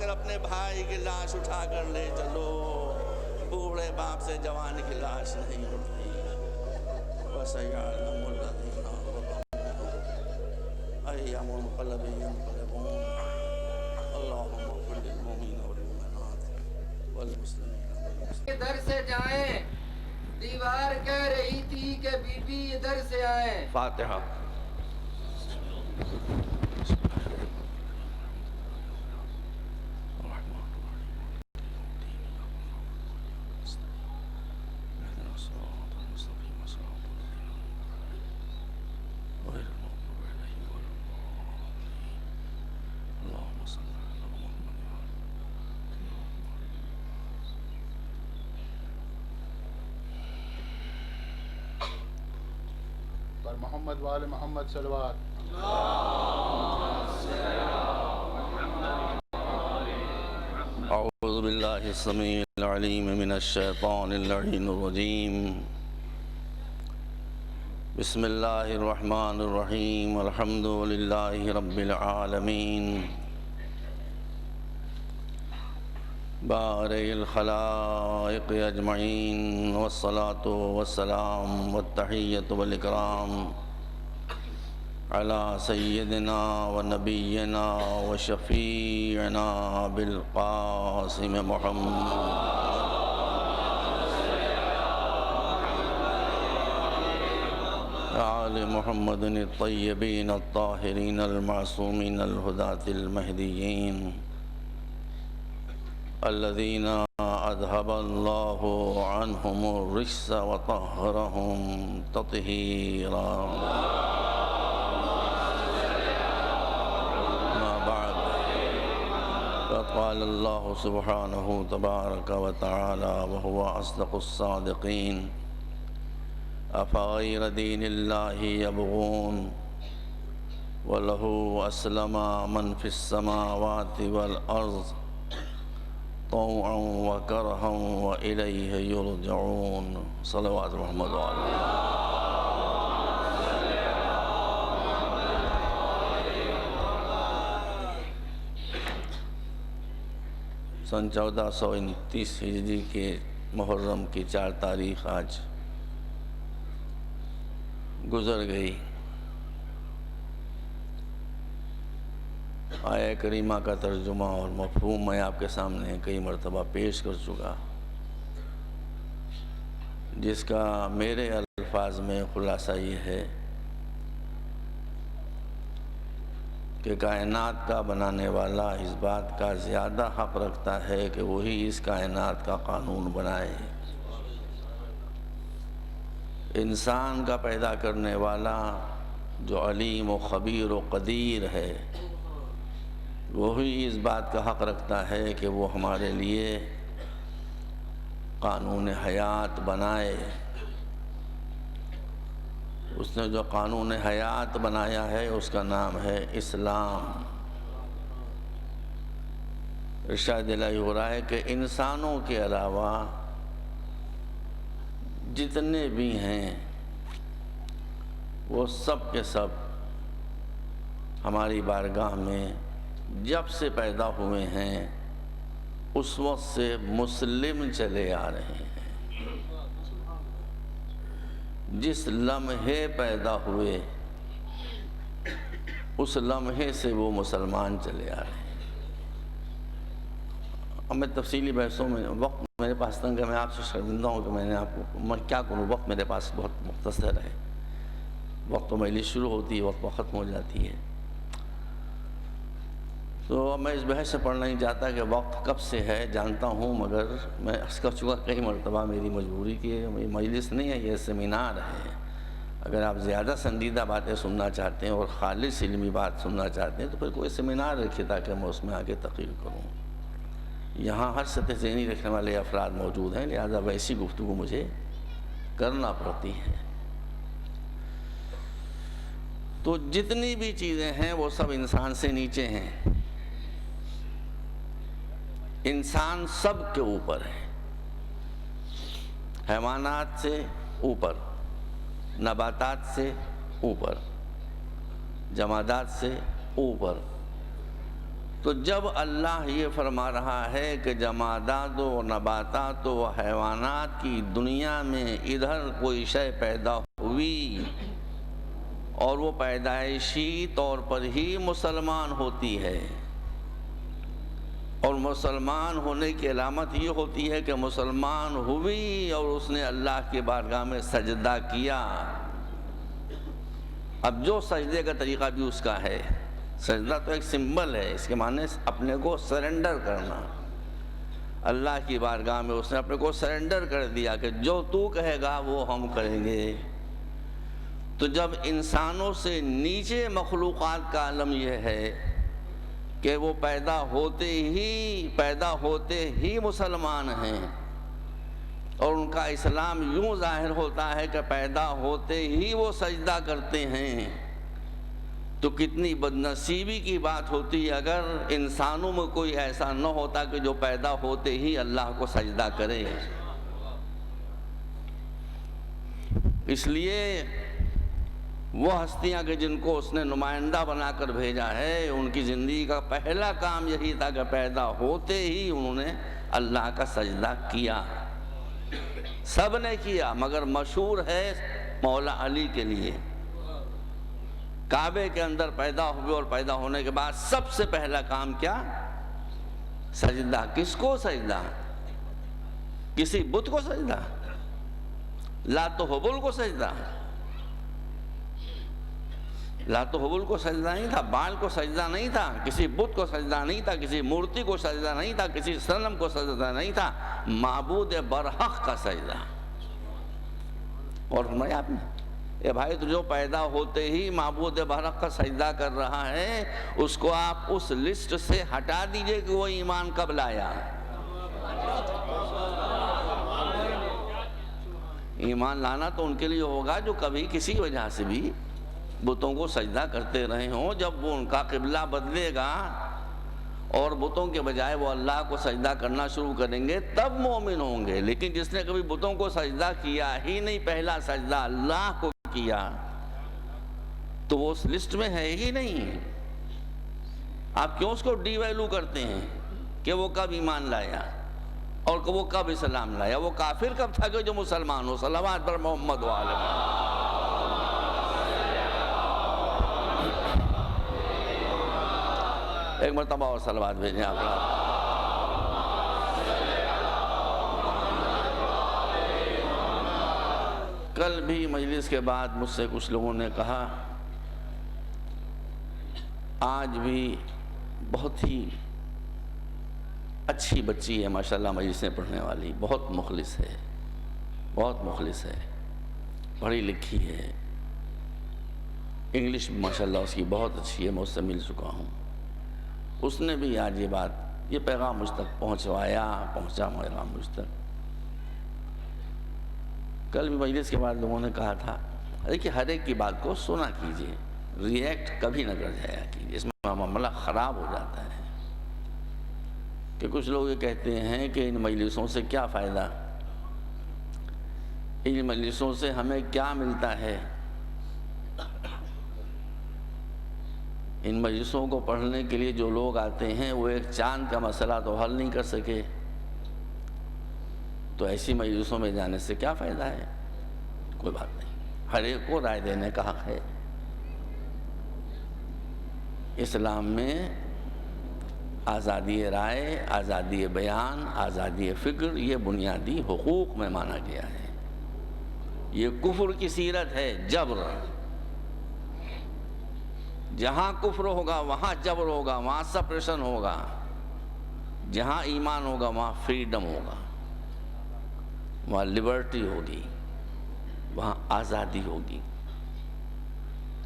کر اپنے بھائی کی لاش اٹھا کر لے چلو، بوڑھے باپ سے جوان کی لاش نہیں اٹھتی۔ وَسَيَعْلَمُ الَّذِينَ ظَلَمُوا أَيَّ مُنقَلَبٍ يَنقَلِبُونَ۔ اللهم اغفر للمؤمنين والمؤمنات والمسلمين والمسلمات۔ ادھر سے جائیں، دیوار کہہ رہی تھی کہ بی بی ادھر سے آئیں۔ فاتحہ۔ پر محمد وآل محمد صلوات۔ اعوذ باللہ السمیع العلیم من الشیطان اللعین الرجیم۔ بسم اللہ الرحمن الرحیم، الحمد للہ رب العالمین، بارئ الخلائق اجمعین، والصلاة والسلام والتحیۃ والاکرام علی سیدنا و نبینا و شفیعنا بالقاسم محمد آل محمد الطیبین الطاہرین المعصومین الہداة المہدیین الذین اذہب اللہ عنہم الرجس وطہرہم تطہیرا۔ ما بعد، فقال اللہ سبحانہ تبارک وتعالی وہو اصدق الصادقین، افغیر دین اللہ یبغون ولہ اسلم من فی السماوات والارض طوعا وکرہا والیہ یرجعون۔ صلوات محمد علیہ۔ سن 1429 ہجری کے محرم کی 4 تاریخ آج گزر گئی۔ آیہ کریمہ کا ترجمہ اور مفہوم میں آپ کے سامنے کئی مرتبہ پیش کر چکا، جس کا میرے الفاظ میں خلاصہ یہ ہے کہ کائنات کا بنانے والا اس بات کا زیادہ حق رکھتا ہے کہ وہی اس کائنات کا قانون بنائے۔ انسان کا پیدا کرنے والا جو علیم و خبیر و قدیر ہے، وہی اس بات کا حق رکھتا ہے کہ وہ ہمارے لیے قانون حیات بنائے۔ اس نے جو قانون حیات بنایا ہے اس کا نام ہے اسلام۔ ارشاد الہی ہو رہا ہے کہ انسانوں کے علاوہ جتنے بھی ہیں وہ سب کے سب ہماری بارگاہ میں جب سے پیدا ہوئے ہیں اس وقت سے مسلم چلے آ رہے ہیں۔ جس لمحے پیدا ہوئے اس لمحے سے وہ مسلمان چلے آ رہے ہیں۔ اب میں تفصیلی بحثوں میں وقت میرے پاس تنگ ہے، میں آپ سے شرمندہ ہوں کہ میں کیا کروں، وقت میرے پاس بہت مختصر ہے۔ وقت تو مجلس شروع ہوتی ہے، وقت ختم ہو جاتی ہے، تو میں اس بحث سے پڑھنا نہیں چاہتا کہ وقت کب سے ہے، جانتا ہوں، مگر میں عرض کر چکا کئی مرتبہ میری مجبوری کی ہے، مجلس نہیں ہے، یہ سیمینار ہے۔ اگر آپ زیادہ سنجیدہ باتیں سننا چاہتے ہیں اور خالص علمی بات سننا چاہتے ہیں تو پھر کوئی سیمینار رکھیے تاکہ میں اس میں آگے تقریر کروں۔ یہاں ہر سطح ذہنی رکھنے والے افراد موجود ہیں، لہذا ویسی گفتگو مجھے کرنا پڑتی ہے۔ تو جتنی بھی چیزیں ہیں وہ سب انسان سے نیچے ہیں، انسان سب کے اوپر ہے، حیوانات سے اوپر، نباتات سے اوپر، جمادات سے اوپر، تو جب اللہ یہ فرما رہا ہے کہ جمادات و نباتات و حیوانات کی دنیا میں ادھر کوئی شے پیدا ہوئی اور وہ پیدائشی طور پر ہی مسلمان ہوتی ہے، اور مسلمان ہونے کی علامت یہ ہوتی ہے کہ مسلمان ہوئی اور اس نے اللہ کی بارگاہ میں سجدہ کیا۔ اب جو سجدے کا طریقہ بھی اس کا ہے، سجدہ تو ایک سمبل ہے، اس کے معنی اپنے کو سرنڈر کرنا۔ اللہ کی بارگاہ میں اس نے اپنے کو سرنڈر کر دیا کہ جو تو کہے گا وہ ہم کریں گے۔ تو جب انسانوں سے نیچے مخلوقات کا عالم یہ ہے کہ وہ پیدا ہوتے ہی مسلمان ہیں، اور ان کا اسلام یوں ظاہر ہوتا ہے کہ پیدا ہوتے ہی وہ سجدہ کرتے ہیں، تو کتنی بدنصیبی کی بات ہوتی اگر انسانوں میں کوئی ایسا نہ ہوتا کہ جو پیدا ہوتے ہی اللہ کو سجدہ کرے۔ اس لیے وہ ہستیاں کہ جن کو اس نے نمائندہ بنا کر بھیجا ہے، ان کی زندگی کا پہلا کام یہی تھا کہ پیدا ہوتے ہی انہوں نے اللہ کا سجدہ کیا۔ سب نے کیا، مگر مشہور ہے مولا علی کے لیے۔ کعبے کے اندر پیدا ہوئے اور پیدا ہونے کے بعد سب سے پہلا کام کیا؟ سجدہ۔ کس کو سجدہ؟ کسی بت کو سجدہ؟ لات و حبل کو سجدہ؟ لات و حبل کو سجدہ نہیں تھا، بال کو سجدہ نہیں تھا، کسی بت کو سجدہ نہیں تھا، کسی مورتی کو سجدہ نہیں تھا، کسی صنم کو سجدہ نہیں تھا، معبود برحق کا سجدہ۔ اور فرمایا آپ نے، اے بھائی تو جو پیدا ہوتے ہی معبود برحق کا سجدہ کر رہا ہے، اس کو آپ اس لسٹ سے ہٹا دیجئے کہ وہ ایمان کب لایا۔ ایمان لانا تو ان کے لیے ہوگا جو کبھی کسی وجہ سے بھی بتوں کو سجدہ کرتے رہے ہوں۔ جب وہ ان کا قبلہ بدلے گا اور بتوں کے بجائے وہ اللہ کو سجدہ کرنا شروع کریں گے تب مومن ہوں گے۔ لیکن جس نے کبھی بتوں کو سجدہ کیا ہی نہیں، پہلا سجدہ اللہ کو کیا، تو وہ اس لسٹ میں ہے ہی نہیں۔ آپ کیوں اس کو ڈی ویلو کرتے ہیں کہ وہ کب ایمان لایا اور وہ کب اسلام لایا؟ وہ کافر کب تھا کہ جو مسلمان ہو؟ صلوات پر محمد وآلہ محمد۔ ایک مرتبہ اور صلوات بھیجیں آپ۔ کل بھی مجلس کے بعد مجھ سے کچھ لوگوں نے کہا، آج بھی بہت ہی اچھی بچی ہے ماشاءاللہ مجلس میں پڑھنے والی، بہت مخلص ہے، بہت مخلص ہے، پڑھی لکھی ہے، انگلش ماشاءاللہ اس کی بہت اچھی ہے، میں اس سے مل چکا ہوں۔ اس نے بھی آج یہ پیغام مجھ تک پہنچا پیغام مجھ تک۔ کل بھی مجلس کے بعد لوگوں نے کہا تھا کہ ہر ایک کی بات کو سنا کیجئے، ریئیکٹ کبھی نہ کر جایا کیجئے، اس میں معاملہ خراب ہو جاتا ہے۔ کہ کچھ لوگ یہ کہتے ہیں کہ ان مجلسوں سے کیا فائدہ، ان مجلسوں سے ہمیں کیا ملتا ہے، ان مجلسوں کو پڑھنے کے لیے جو لوگ آتے ہیں وہ ایک چاند کا مسئلہ تو حل نہیں کر سکے، تو ایسی مجلسوں میں جانے سے کیا فائدہ ہے؟ کوئی بات نہیں، ہر ایک کو رائے دینے کا حق ہے۔ اسلام میں آزادی رائے، آزادی بیان، آزادی فکر یہ بنیادی حقوق میں مانا گیا ہے۔ یہ کفر کی سیرت ہے، جبر۔ جہاں کفر ہوگا وہاں جبر ہوگا، وہاں سپریشن ہوگا۔ جہاں ایمان ہوگا وہاں فریڈم ہوگا، وہاں لبرٹی ہوگی، وہاں آزادی ہوگی۔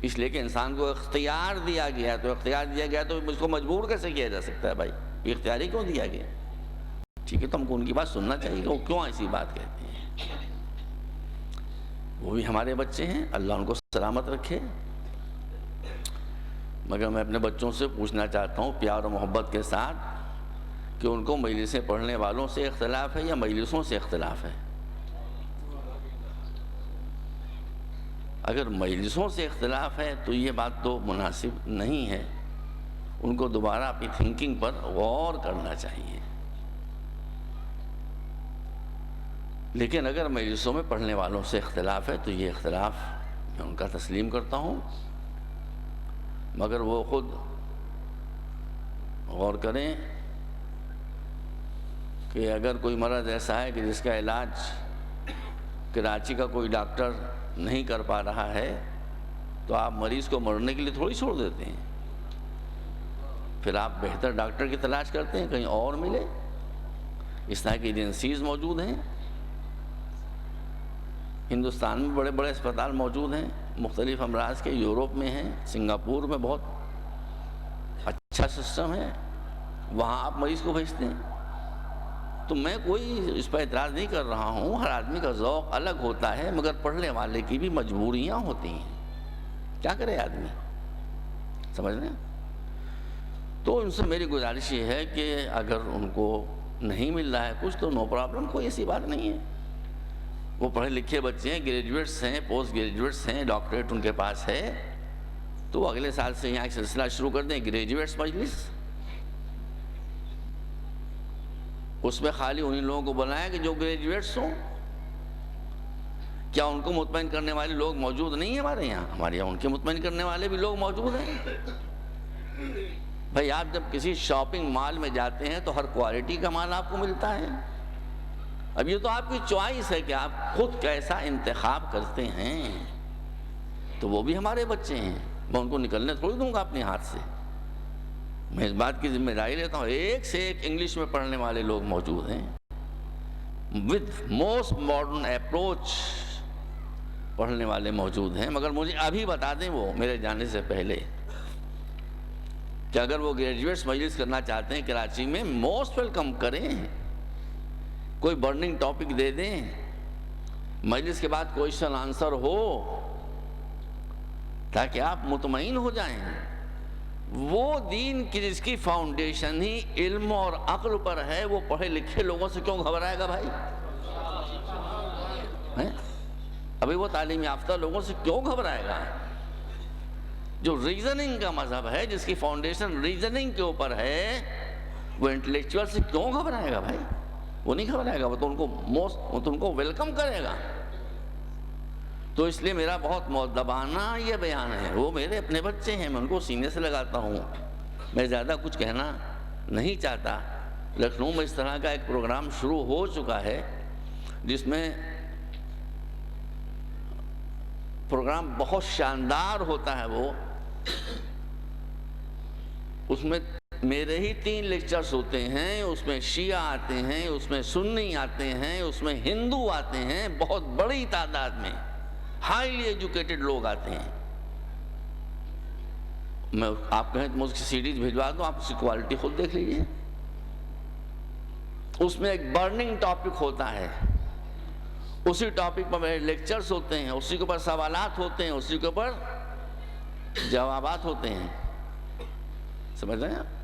اس لیے کہ انسان کو اختیار دیا گیا ہے، تو اختیار دیا گیا تو اس کو مجبور کیسے کیا جا سکتا ہے بھائی؟ یہ اختیاری کیوں دیا گیا؟ ٹھیک ہے، تو ہم کو ان کی بات سننا چاہیے کہ وہ کیوں ایسی بات کہتے ہیں۔ وہ بھی ہمارے بچے ہیں، اللہ ان کو سلامت رکھے۔ مگر میں اپنے بچوں سے پوچھنا چاہتا ہوں پیار و محبت کے ساتھ کہ ان کو مجلسیں پڑھنے والوں سے اختلاف ہے یا مجلسوں سے اختلاف ہے؟ اگر مجلسوں سے اختلاف ہے تو یہ بات تو مناسب نہیں ہے، ان کو دوبارہ اپنی تھنکنگ پر غور کرنا چاہیے. لیکن اگر مجلسوں میں پڑھنے والوں سے اختلاف ہے تو یہ اختلاف میں ان کا تسلیم کرتا ہوں، مگر وہ خود غور کریں کہ اگر کوئی مرض ایسا ہے کہ جس کا علاج کراچی کا کوئی ڈاکٹر نہیں کر پا رہا ہے تو آپ مریض کو مرنے کے لیے تھوڑی چھوڑ دیتے ہیں. پھر آپ بہتر ڈاکٹر کی تلاش کرتے ہیں، کہیں اور ملے. اس طرح کی ایجنسیز موجود ہیں. ہندوستان میں بڑے بڑے اسپتال موجود ہیں مختلف امراض کے، یورپ میں ہیں، سنگاپور میں بہت اچھا سسٹم ہے، وہاں آپ مریض کو بھیجتے ہیں. تو میں کوئی اس پر اعتراض نہیں کر رہا ہوں، ہر آدمی کا ذوق الگ ہوتا ہے، مگر پڑھنے والے کی بھی مجبوریاں ہوتی ہیں. کیا کرے آدمی، سمجھ رہے ہیں؟ تو ان سے میری گزارش یہ ہے کہ اگر ان کو نہیں مل رہا ہے کچھ تو نو پرابلم، کوئی ایسی بات نہیں ہے. وہ پڑھے لکھے بچے ہیں، گریجویٹس ہیں، پوسٹ گریجویٹس ہیں، ڈاکٹریٹ ان کے پاس ہے، تو وہ اگلے سال سے یہاں ایک سلسلہ شروع کر دیں، گریجویٹس مجلس. اس میں خالی انہی لوگوں کو بنایا کہ جو گریجویٹس ہوں. کیا ان کو مطمئن کرنے والے لوگ موجود نہیں ہیں ہمارے یہاں؟ ہمارے یہاں ان کے مطمئن کرنے والے بھی لوگ موجود ہیں. بھائی آپ جب کسی شاپنگ مال میں جاتے ہیں تو ہر کوالٹی کا مال آپ کو ملتا ہے. اب یہ تو آپ کی چوائس ہے کہ آپ خود کیسا انتخاب کرتے ہیں. تو وہ بھی ہمارے بچے ہیں، میں ان کو نکلنے تھوڑی دوں گا اپنے ہاتھ سے. میں اس بات کی ذمہ داری لیتا ہوں، ایک سے ایک انگلش میں پڑھنے والے لوگ موجود ہیں، with most modern approach پڑھنے والے موجود ہیں. مگر مجھے ابھی بتا دیں وہ میرے جانے سے پہلے کہ اگر وہ گریجویٹس مجلس کرنا چاہتے ہیں کراچی میں، موسٹ ویلکم کریں. کوئی برننگ ٹاپک دے دیں، مجلس کے بعد کوئسچن آنسر ہو، تاکہ آپ مطمئن ہو جائیں. وہ دین کی جس کی فاؤنڈیشن ہی علم اور عقل پر ہے، وہ پڑھے لکھے لوگوں سے کیوں گھبرائے گا بھائی؟ ابھی وہ تعلیم یافتہ لوگوں سے کیوں گھبرائے گا؟ جو ریزننگ کا مذہب ہے، جس کی فاؤنڈیشن ریزننگ کے اوپر ہے، وہ انٹلیکچوئل سے کیوں گھبرائے گا بھائی؟ وہ نہیں گھبرائے گا، وہ تو ان کو ویلکم کرے گا. تو اس لیے میرا بہت مؤدبانہ یہ بیان ہے. وہ میرے اپنے بچے ہیں، میں ان کو سینے سے لگاتا ہوں. میں زیادہ کچھ کہنا نہیں چاہتا. لکھنؤ میں اس طرح کا ایک پروگرام شروع ہو چکا ہے جس میں پروگرام بہت شاندار ہوتا ہے. وہ اس میں میرے ہی 3 لیکچرز ہوتے ہیں. اس میں شیعہ آتے ہیں، اس میں سنی آتے ہیں، اس میں ہندو آتے ہیں، بہت بڑی تعداد میں ہائیلی ایجوکیٹڈ لوگ آتے ہیں. میں آپ کہیں تو میں اس کی سیڈیز بھیجوا دوں، آپ اس کی کوالٹی خود دیکھ لیجئے. اس میں ایک برننگ ٹاپک ہوتا ہے، اسی ٹاپک پر میرے لیکچرز ہوتے ہیں، اسی کے اوپر سوالات ہوتے ہیں، اسی کے اوپر جوابات ہوتے ہیں. سمجھ رہے ہیں آپ؟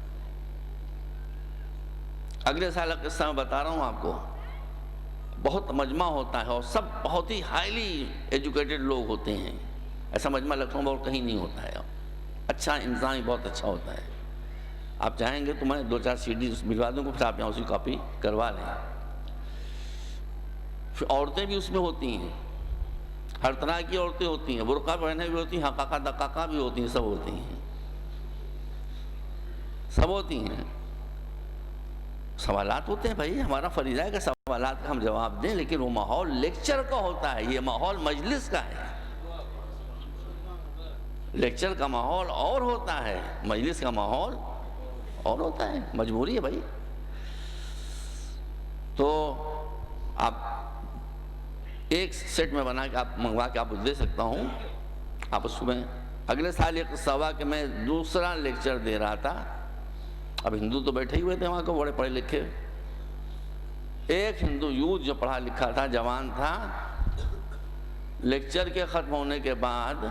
اگلے سال کا قصہ میں بتا رہا ہوں آپ کو. بہت مجمع ہوتا ہے اور سب بہت ہی ہائیلی ایجوکیٹڈ لوگ ہوتے ہیں. ایسا مجمع لکھنؤ میں اور کہیں نہیں ہوتا ہے. اچھا انتظام بہت اچھا ہوتا ہے. آپ چاہیں گے تو میں 2-4 CDs بھجوا دوں گا، پھر آپ یہاں اسی کاپی کروا لیں. پھر عورتیں بھی اس میں ہوتی ہیں، ہر طرح کی عورتیں ہوتی ہیں، برقع پہنے بھی ہوتی ہیں، حقاقہ دقاقہ بھی ہوتی ہیں، سب ہوتی ہیں، سب ہوتی ہیں. سوالات ہوتے ہیں. بھائی ہمارا فریضہ ہے کہ سوالات کا ہم جواب دیں، لیکن وہ ماحول لیکچر کا ہوتا ہے، یہ ماحول مجلس کا ہے. لیکچر کا ماحول اور ہوتا ہے، مجلس کا ماحول اور ہوتا ہے. مجبوری ہے بھائی. تو آپ ایک سیٹ میں بنا کے آپ منگوا کے آپ دے سکتا ہوں. آپ اس میں اگلے سال ایک سوا کہ میں دوسرا لیکچر دے رہا تھا. اب ہندو تو بیٹھے ہی ہوئے تھے وہاں کو، بڑے پڑھے لکھے. ایک ہندو یوتھ جو پڑھا لکھا تھا، جوان تھا، لیکچر کے ختم ہونے کے بعد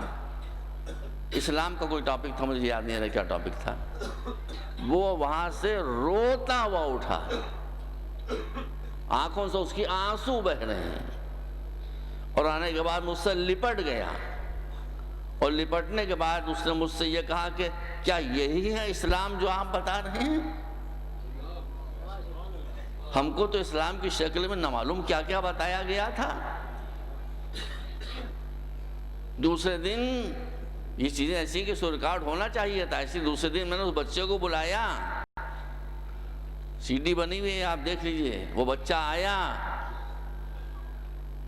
اسلام کا کوئی ٹاپک تھا، مجھے یاد نہیں رہا کیا ٹاپک تھا، وہ وہاں سے روتا ہوا اٹھا. آنکھوں سے اس کی آنسو بہ رہے ہیں، اور آنے کے بعد مجھ سے لپٹ گیا اور لپٹنے کے بعد اس نے مجھ سے یہ کہا کہ کیا یہی ہے اسلام جو آپ بتا رہے ہیں؟ ہم کو تو اسلام کی شکل میں نہ معلوم کیا کیا بتایا گیا تھا۔ دوسرے دن یہ چیزیں ایسی کہ سو ریکارڈ ہونا چاہیے تھا، ایسی دوسرے دن میں نے اس بچے کو بلایا، سی ڈی بنی ہوئی ہے آپ دیکھ لیجئے۔ وہ بچہ آیا،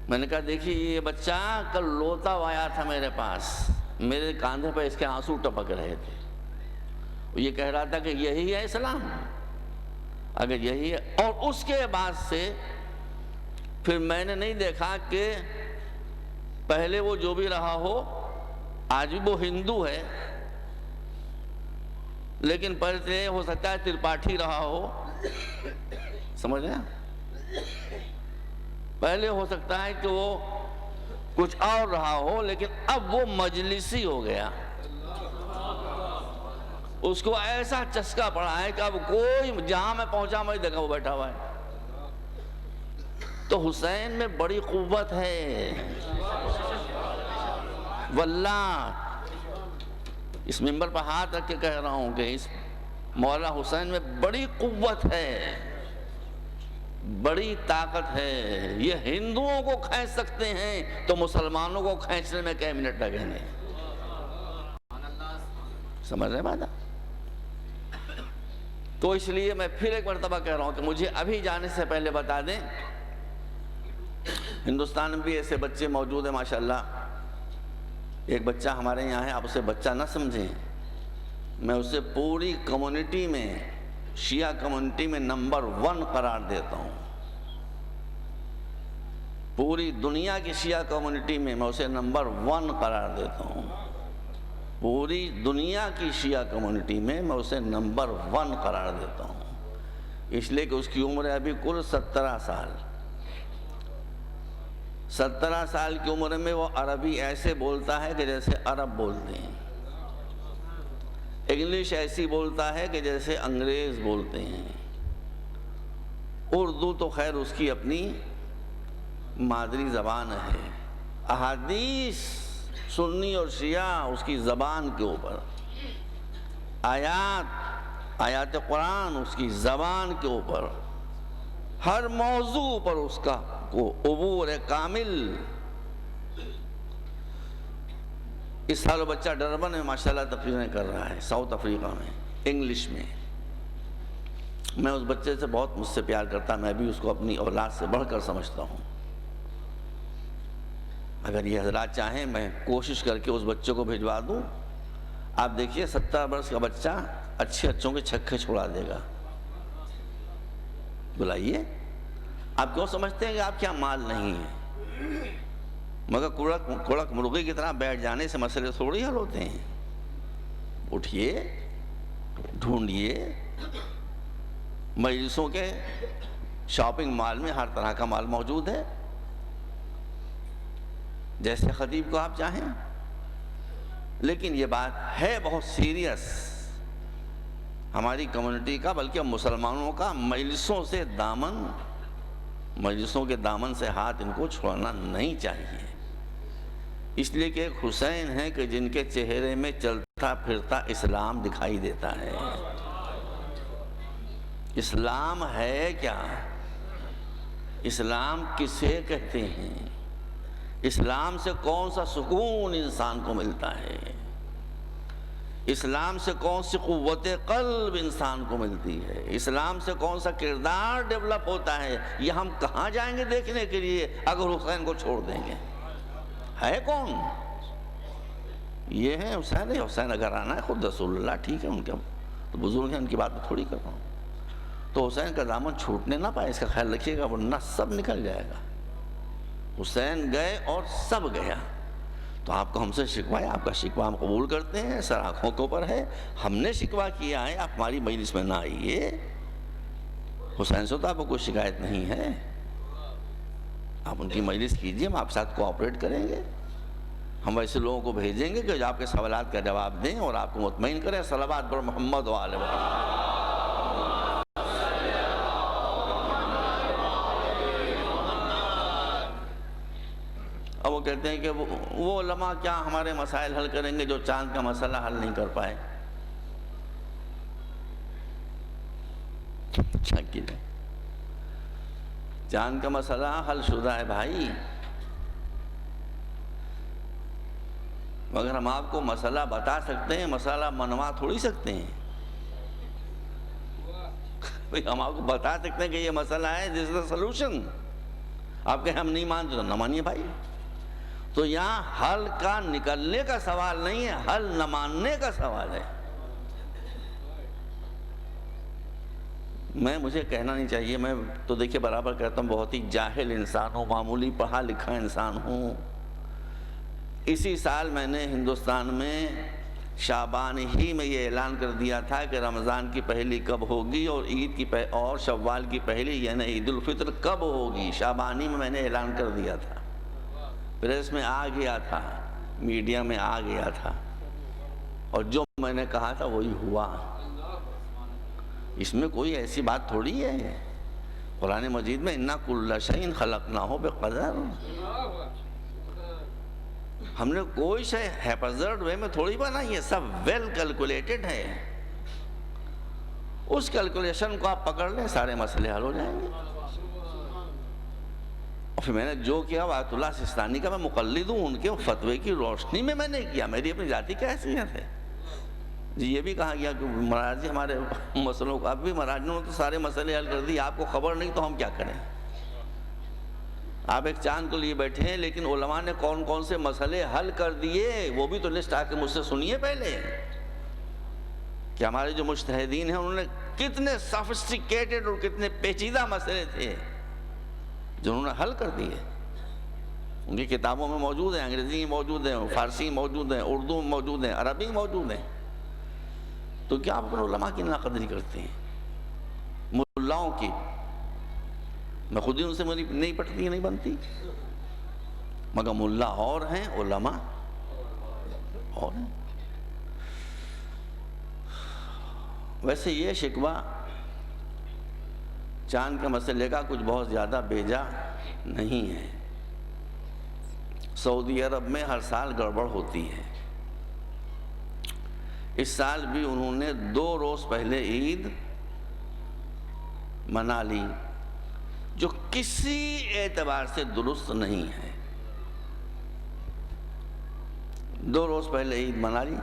میں نے کہا دیکھیے یہ بچہ کل روتا ہوا آیا تھا میرے پاس، میرے کاندھے پہ اس کے آنسو ٹپک رہے تھے، وہ یہ کہہ رہا تھا کہ یہی ہے اسلام، اگر یہی ہے۔ اور اس کے بعد سے پھر میں نے نہیں دیکھا کہ پہلے وہ جو بھی رہا ہو، آج بھی وہ ہندو ہے، لیکن پہلے ہو سکتا ہے ترپاٹھی رہا ہو، سمجھ رہے ہیں؟ پہلے ہو سکتا ہے کہ وہ کچھ اور رہا ہو، لیکن اب وہ مجلسی ہو گیا، اس کو ایسا چسکا پڑا ہے کہ اب کوئی جہاں میں پہنچا میں دیکھا وہ بیٹھا ہوا ہے۔ تو حسین میں بڑی قوت ہے واللہ، اس منبر پر ہاتھ رکھ کے کہہ رہا ہوں کہ اس مولا حسین میں بڑی قوت ہے، بڑی طاقت ہے۔ یہ ہندوؤں کو کھینچ سکتے ہیں تو مسلمانوں کو کھینچنے میں کئی منٹ لگیں گے، سمجھ رہے بات؟ تو اس لیے میں پھر ایک مرتبہ کہہ رہا ہوں کہ مجھے ابھی جانے سے پہلے بتا دیں، ہندوستان میں بھی ایسے بچے موجود ہیں ماشاءاللہ۔ ایک بچہ ہمارے یہاں ہے، آپ اسے بچہ نہ سمجھیں، میں اسے پوری کمیونٹی میں، شیعہ کمیونٹی میں نمبر 1 قرار دیتا ہوں۔ پوری دنیا کی شیعہ کمیونٹی میں میں اسے نمبر 1 قرار دیتا ہوں، پوری دنیا کی شیعہ کمیونٹی میں میں اسے نمبر 1 قرار دیتا ہوں، اس لیے کہ اس کی عمر ہے ابھی کل 17 سال۔ 17 سال کی عمر میں وہ عربی ایسے بولتا ہے کہ جیسے عرب بولتے ہیں، انگلش ایسی بولتا ہے کہ جیسے انگریز بولتے ہیں، اردو تو خیر اس کی اپنی مادری زبان ہے، احادیث سنی اور شیعہ اس کی زبان کے اوپر، آیات قرآن اس کی زبان کے اوپر، ہر موضوع پر اس کا عبور کامل۔ اس سال وہ بچہ ڈربن میں ماشاءاللہ تقریریں کر رہا ہے، ساؤتھ افریقہ میں، انگلش میں۔ میں اس بچے سے بہت مجھ سے پیار کرتا، میں بھی اس کو اپنی اولاد سے بڑھ کر سمجھتا ہوں۔ اگر یہ حضرات چاہیں میں کوشش کر کے اس بچے کو بھیجوا دوں، آپ دیکھیے 17 برس کا بچہ اچھے اچھوں کے چھکے چھوڑا دے گا۔ بلائیے، آپ کیوں سمجھتے ہیں کہ آپ کیا مال نہیں ہے؟ مگر کڑک مرغی کی طرح بیٹھ جانے سے مسئلے تھوڑی حل ہوتے ہیں۔ اٹھئے، ڈھونڈیے، مجلسوں کے شاپنگ مال میں ہر طرح کا مال موجود ہے، جیسے خطیب کو آپ چاہیں۔ لیکن یہ بات ہے بہت سیریس ہماری کمیونٹی کا، بلکہ مسلمانوں کا، مجلسوں کے دامن سے ہاتھ ان کو چھوڑنا نہیں چاہیے، اس لیے کہ ایک حسین ہے کہ جن کے چہرے میں چلتا پھرتا اسلام دکھائی دیتا ہے۔ اسلام ہے کیا؟ اسلام کسے کہتے ہیں؟ اسلام سے کون سا سکون انسان کو ملتا ہے؟ اسلام سے کون سی قوت قلب انسان کو ملتی ہے؟ اسلام سے کون سا کردار ڈیولپ ہوتا ہے؟ یہ ہم کہاں جائیں گے دیکھنے کے لیے اگر حسین کو چھوڑ دیں گے؟ ہے کون؟ یہ ہے حسین۔ حسین اگر آنا ہے خود رسول اللہ، ٹھیک ہے، ان کے تو بزرگ ہیں، ان کی بات میں تھوڑی کر رہا ہوں۔ تو حسین کا دامن چھوٹنے نہ پائے، اس کا خیال رکھیے گا، ورنہ سب نکل جائے گا۔ حسین گئے اور سب گیا۔ تو آپ کو ہم سے شکوہ ہے، آپ کا شکوہ ہم قبول کرتے ہیں، سر آنکھوں کے اوپر ہے، ہم نے شکوہ کیا ہے، آپ ہماری مجلس میں نہ آئیے۔ حسین سے تو آپ کو کوئی شکایت نہیں ہے، آپ ان کی مجلس کیجئے، ہم آپ کے ساتھ کوآپریٹ کریں گے، ہم ایسے لوگوں کو بھیجیں گے کہ جو آپ کے سوالات کا جواب دیں اور آپ کو مطمئن کریں۔ صلوات پر محمد و آل محمد۔ اب وہ کہتے ہیں کہ وہ علماء کیا ہمارے مسائل حل کریں گے جو چاند کا مسئلہ حل نہیں کر پائے. کیا کیا؟ چاند کا مسئلہ حل شدہ ہے بھائی، مگر ہم آپ کو مسئلہ بتا سکتے ہیں، مسئلہ منوا تھوڑی سکتے ہیں. ہم آپ کو بتا سکتے ہیں کہ یہ مسئلہ ہے، دس از دا سلوشن. آپ کہیں ہم نہیں مانتے تو نہ مانیے بھائی. تو یہاں حل کا نکلنے کا سوال نہیں ہے، حل نہ ماننے کا سوال ہے. مجھے کہنا نہیں چاہیے، میں تو دیکھیے برابر کہتا ہوں بہت ہی جاہل انسان ہوں، معمولی پڑھا لکھا انسان ہوں. اسی سال میں نے ہندوستان میں شعبان ہی میں یہ اعلان کر دیا تھا کہ رمضان کی پہلی کب ہوگی اور عید کی اور شوال کی پہلی یعنی عید الفطر کب ہوگی. شعبانی میں نے اعلان کر دیا تھا، پریس میں آ گیا تھا، میڈیا میں آ گیا تھا، اور جو میں نے کہا تھا وہی ہوا. اس میں کوئی ایسی بات تھوڑی ہے. قرآن مجید میں اِنَّا كُلَّ شَيْءٍ خَلَقْنَاهُ بِقَدَرٍ، ہم نے کوئی شے ہیپرزرڈ وے میں تھوڑی بنائی ہے، سب ویل کیلکولیٹڈ ہے. اس کیلکولیشن کو آپ پکڑ لیں، سارے مسئلے حل ہو جائیں گے. اور پھر میں نے جو کیا آیت اللہ سستانی کا میں مقلد ہوں، ان کے فتوے کی روشنی میں نے کیا، میری اپنی ذاتی کیا حیثیت ہے. جی یہ بھی کہا گیا کہ مہاراج جی ہمارے مسئلوں کو، اب بھی مہاراج نے تو سارے مسئلے حل کر دی، آپ کو خبر نہیں تو ہم کیا کریں. آپ ایک چاند کو لیے بیٹھے ہیں، لیکن علماء نے کون کون سے مسئلے حل کر دیے وہ بھی تو لسٹ آ کے مجھ سے سنیے پہلے، کہ ہمارے جو مجتہدین ہیں انہوں نے کتنے سافسٹیکیٹڈ اور کتنے پیچیدہ مسئلے تھے جو انہوں نے حل کر دیے. ان کی کتابوں میں موجود ہیں، انگریزی میں موجود ہیں، فارسی میں موجود ہیں، اردو میں موجود ہیں، عربی میں موجود ہیں. تو کیا آپ اپنے علماء کی ناقدری کرتے ہیں؟ ملاؤں کی میں خود ہی ان سے نہیں پٹتی، نہیں بنتی، مگر ملا اور ہیں، علماء اور ہیں. ویسے یہ شکوہ چاند کے مسئلے کا کچھ بہت زیادہ بیجا نہیں ہے. سعودی عرب میں ہر سال گڑبڑ ہوتی ہے. اس سال بھی انہوں نے 2 روز پہلے عید منا لی، جو کسی اعتبار سے درست نہیں ہے. 2 روز پہلے عید منا لی.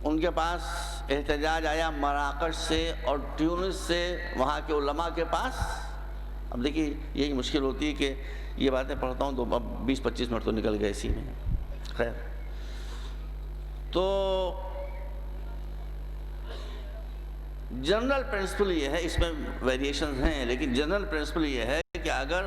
ان کے پاس احتجاج آیا مراکش سے اور ٹیونس سے، وہاں کے علماء کے پاس. اب دیکھیے یہی مشکل ہوتی ہے کہ یہ باتیں پڑھتا ہوں تو اب 20-25 منٹ تو نکل گئے اسی میں. خیر، تو جنرل پرنسپل یہ ہے، اس میں ویریشنز ہیں، لیکن جنرل پرنسپل یہ ہے کہ اگر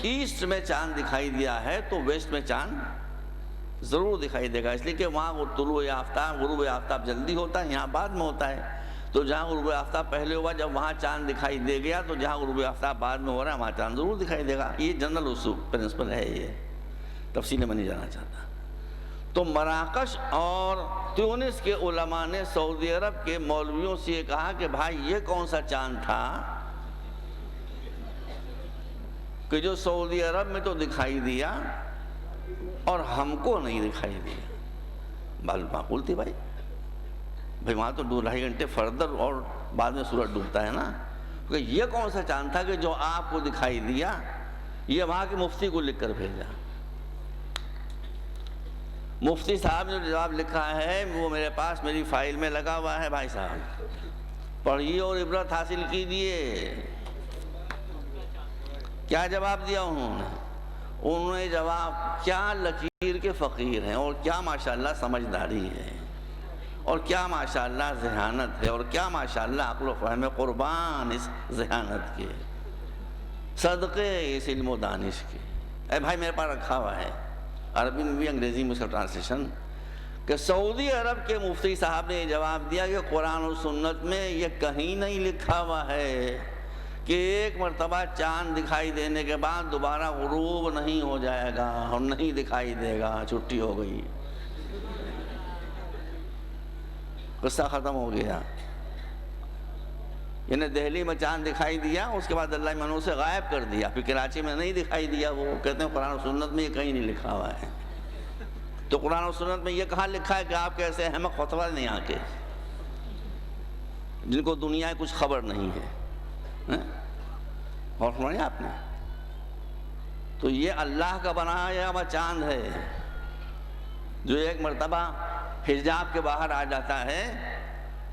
ایسٹ میں چاند دکھائی دیا ہے تو ویسٹ میں چاند ضرور دکھائی دے گا، اس لیے کہ وہاں وہ طلوع آفتاب، غروب آفتاب جلدی ہوتا ہے، یہاں بعد میں ہوتا ہے. تو جہاں غروب آفتاب پہلے ہوا، جب وہاں چاند دکھائی دے گیا تو جہاں غروب آفتاب بعد میں ہو رہا ہے وہاں چاند ضرور دکھائی دے گا. یہ جنرل اصول پرنسپل ہے، یہ تفصیل میں نہیں جانا چاہتا. تو مراکش اور تیونس کے علماء نے سعودی عرب کے مولویوں سے یہ کہا کہ بھائی یہ کون سا چاند تھا کہ جو سعودی عرب میں تو دکھائی دیا اور ہم کو نہیں دکھائی دیا. بات معقول تھی بھائی وہاں تو 2-2.5 گھنٹے فردر اور بعد میں سورج ڈوبتا ہے نا. کہ یہ کون سا چاند تھا کہ جو آپ کو دکھائی دیا. یہ وہاں کے مفتی کو لکھ کر بھیجا. مفتی صاحب نے جواب لکھا ہے وہ میرے پاس میری فائل میں لگا ہوا ہے، بھائی صاحب پڑھیے اور عبرت حاصل کیجیے. کیا جواب دیا انہوں نے جواب، کیا لکیر کے فقیر ہیں، اور کیا ماشاءاللہ سمجھداری ہے، اور کیا ماشاءاللہ ذہانت ہے، اور کیا ماشاءاللہ عقل و فہم، قربان اس ذہانت کے، صدقے اس علم و دانش کے. اے بھائی میرے پاس رکھا ہوا ہے، عربی میں بھی انگریزی میں اس کا ٹرانسلیشن، کہ سعودی عرب کے مفتی صاحب نے یہ جواب دیا کہ قرآن و سنت میں یہ کہیں نہیں لکھا ہوا ہے کہ ایک مرتبہ چاند دکھائی دینے کے بعد دوبارہ غروب نہیں ہو جائے گا اور نہیں دکھائی دے گا، چھٹی ہو گئی، قصہ ختم ہو گیا. یعنی دہلی میں چاند دکھائی دیا، اس کے بعد اللہ منو سے غائب کر دیا، پھر کراچی میں نہیں دکھائی دیا۔ وہ کہتے ہیں قرآن و سنت میں یہ کہیں نہیں لکھا ہوا ہے۔ تو قرآن و سنت میں یہ کہاں لکھا ہے کہ آپ کیسے احمق فتویٰ نہیں آکے جن کو دنیا کی کچھ خبر نہیں ہے؟ اور سمجھا آپ نے؟ تو یہ اللہ کا بنایا ہوا چاند ہے جو ایک مرتبہ حجاب کے باہر آ جاتا ہے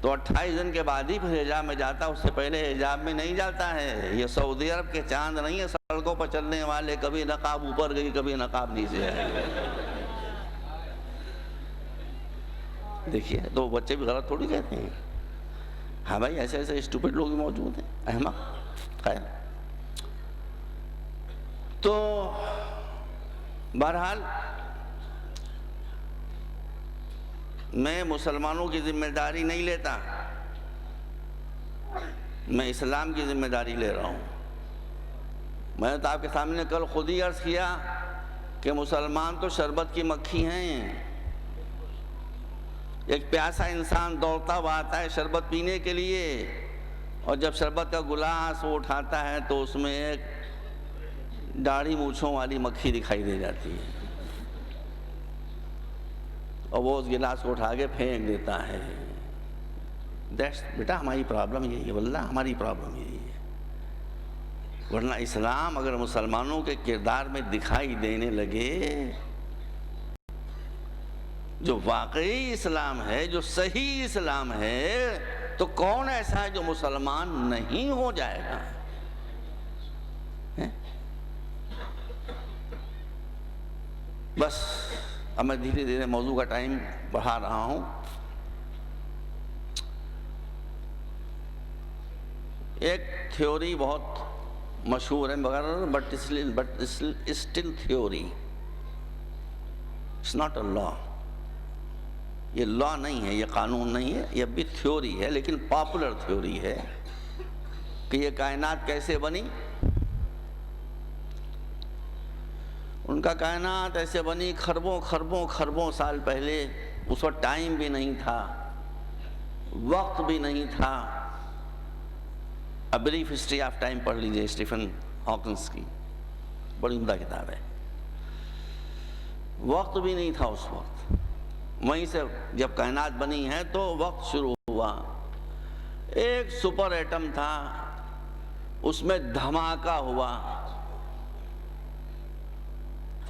تو 28 دن کے بعد ہی پھر حجاب میں جاتا، اس سے پہلے حجاب میں نہیں جاتا ہے۔ یہ سعودی عرب کے چاند نہیں ہے سڑکوں پر چلنے والے، کبھی نقاب اوپر گئی کبھی نقاب نیچے ہے۔ دیکھیے تو بچے بھی غلط تھوڑی کہتے ہیں۔ ہاں بھائی ایسے ایسے اسٹوپڈ لوگ بھی موجود ہیں، احمق۔ خیر، تو بہرحال میں مسلمانوں کی ذمہ داری نہیں لیتا، میں اسلام کی ذمہ داری لے رہا ہوں۔ میں نے تو آپ کے سامنے کل خود ہی عرض کیا کہ مسلمان تو شربت کی مکھی ہیں۔ ایک پیاسا انسان دوڑتا ہوا آتا ہے شربت پینے کے لیے، اور جب شربت کا گلاس وہ اٹھاتا ہے تو اس میں ایک داڑھی مونچھوں والی مکھی دکھائی دے جاتی ہے، اور وہ اس گلاس کو اٹھا کے پھینک دیتا ہے۔ بیٹا ہماری پرابلم یہی ہے، واللہ ہماری پرابلم یہی ہے۔ ورنہ اسلام اگر مسلمانوں کے کردار میں دکھائی دینے لگے، جو واقعی اسلام ہے، جو صحیح اسلام ہے، تو کون ایسا ہے جو مسلمان نہیں ہو جائے گا؟ بس اب میں دھیرے دھیرے موضوع کا ٹائم بڑھا رہا ہوں۔ ایک تھیوری بہت مشہور ہے مگر but still theory, it's not a law. یہ لا نہیں ہے، یہ قانون نہیں ہے، یہ بھی تھیوری ہے، لیکن پاپولر تھیوری ہے کہ یہ کائنات کیسے بنی۔ ان کا کائنات ایسے بنی خربوں خربوں خربوں سال پہلے، اس وقت ٹائم بھی نہیں تھا، وقت بھی نہیں تھا۔ A brief history of time پڑھ لیجئے اسٹیفن ہاکنس کی، بڑی عمدہ کتاب ہے۔ وقت بھی نہیں تھا اس وقت، وہیں سے جب کائنات بنی ہے تو وقت شروع ہوا۔ ایک سپر ایٹم تھا، اس میں دھماکہ ہوا،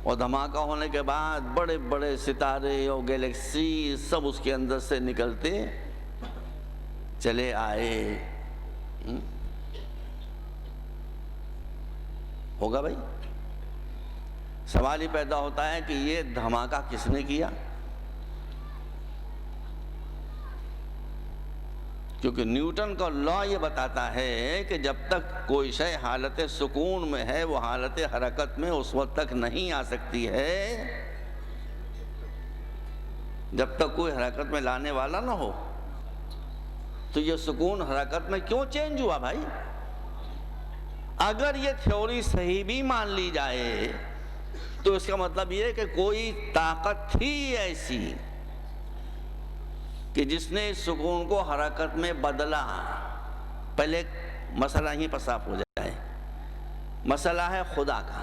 اور دھماکہ ہونے کے بعد بڑے بڑے ستارے اور گیلیکسی سب اس کے اندر سے نکلتے چلے آئے۔ ہوگا بھائی؟ سوال ہی پیدا ہوتا ہے کہ یہ دھماکہ کس نے کیا؟ کیونکہ نیوٹن کا لا یہ بتاتا ہے کہ جب تک کوئی شے حالت سکون میں ہے وہ حالت حرکت میں اس وقت تک نہیں آ سکتی ہے جب تک کوئی حرکت میں لانے والا نہ ہو۔ تو یہ سکون حرکت میں کیوں چینج ہوا بھائی؟ اگر یہ تھیوری صحیح بھی مان لی جائے تو اس کا مطلب یہ ہے کہ کوئی طاقت تھی ایسی کہ جس نے اس سکون کو حرکت میں بدلا۔ پہلے ایک مسئلہ ہی پر صاف ہو جائے، مسئلہ ہے خدا کا۔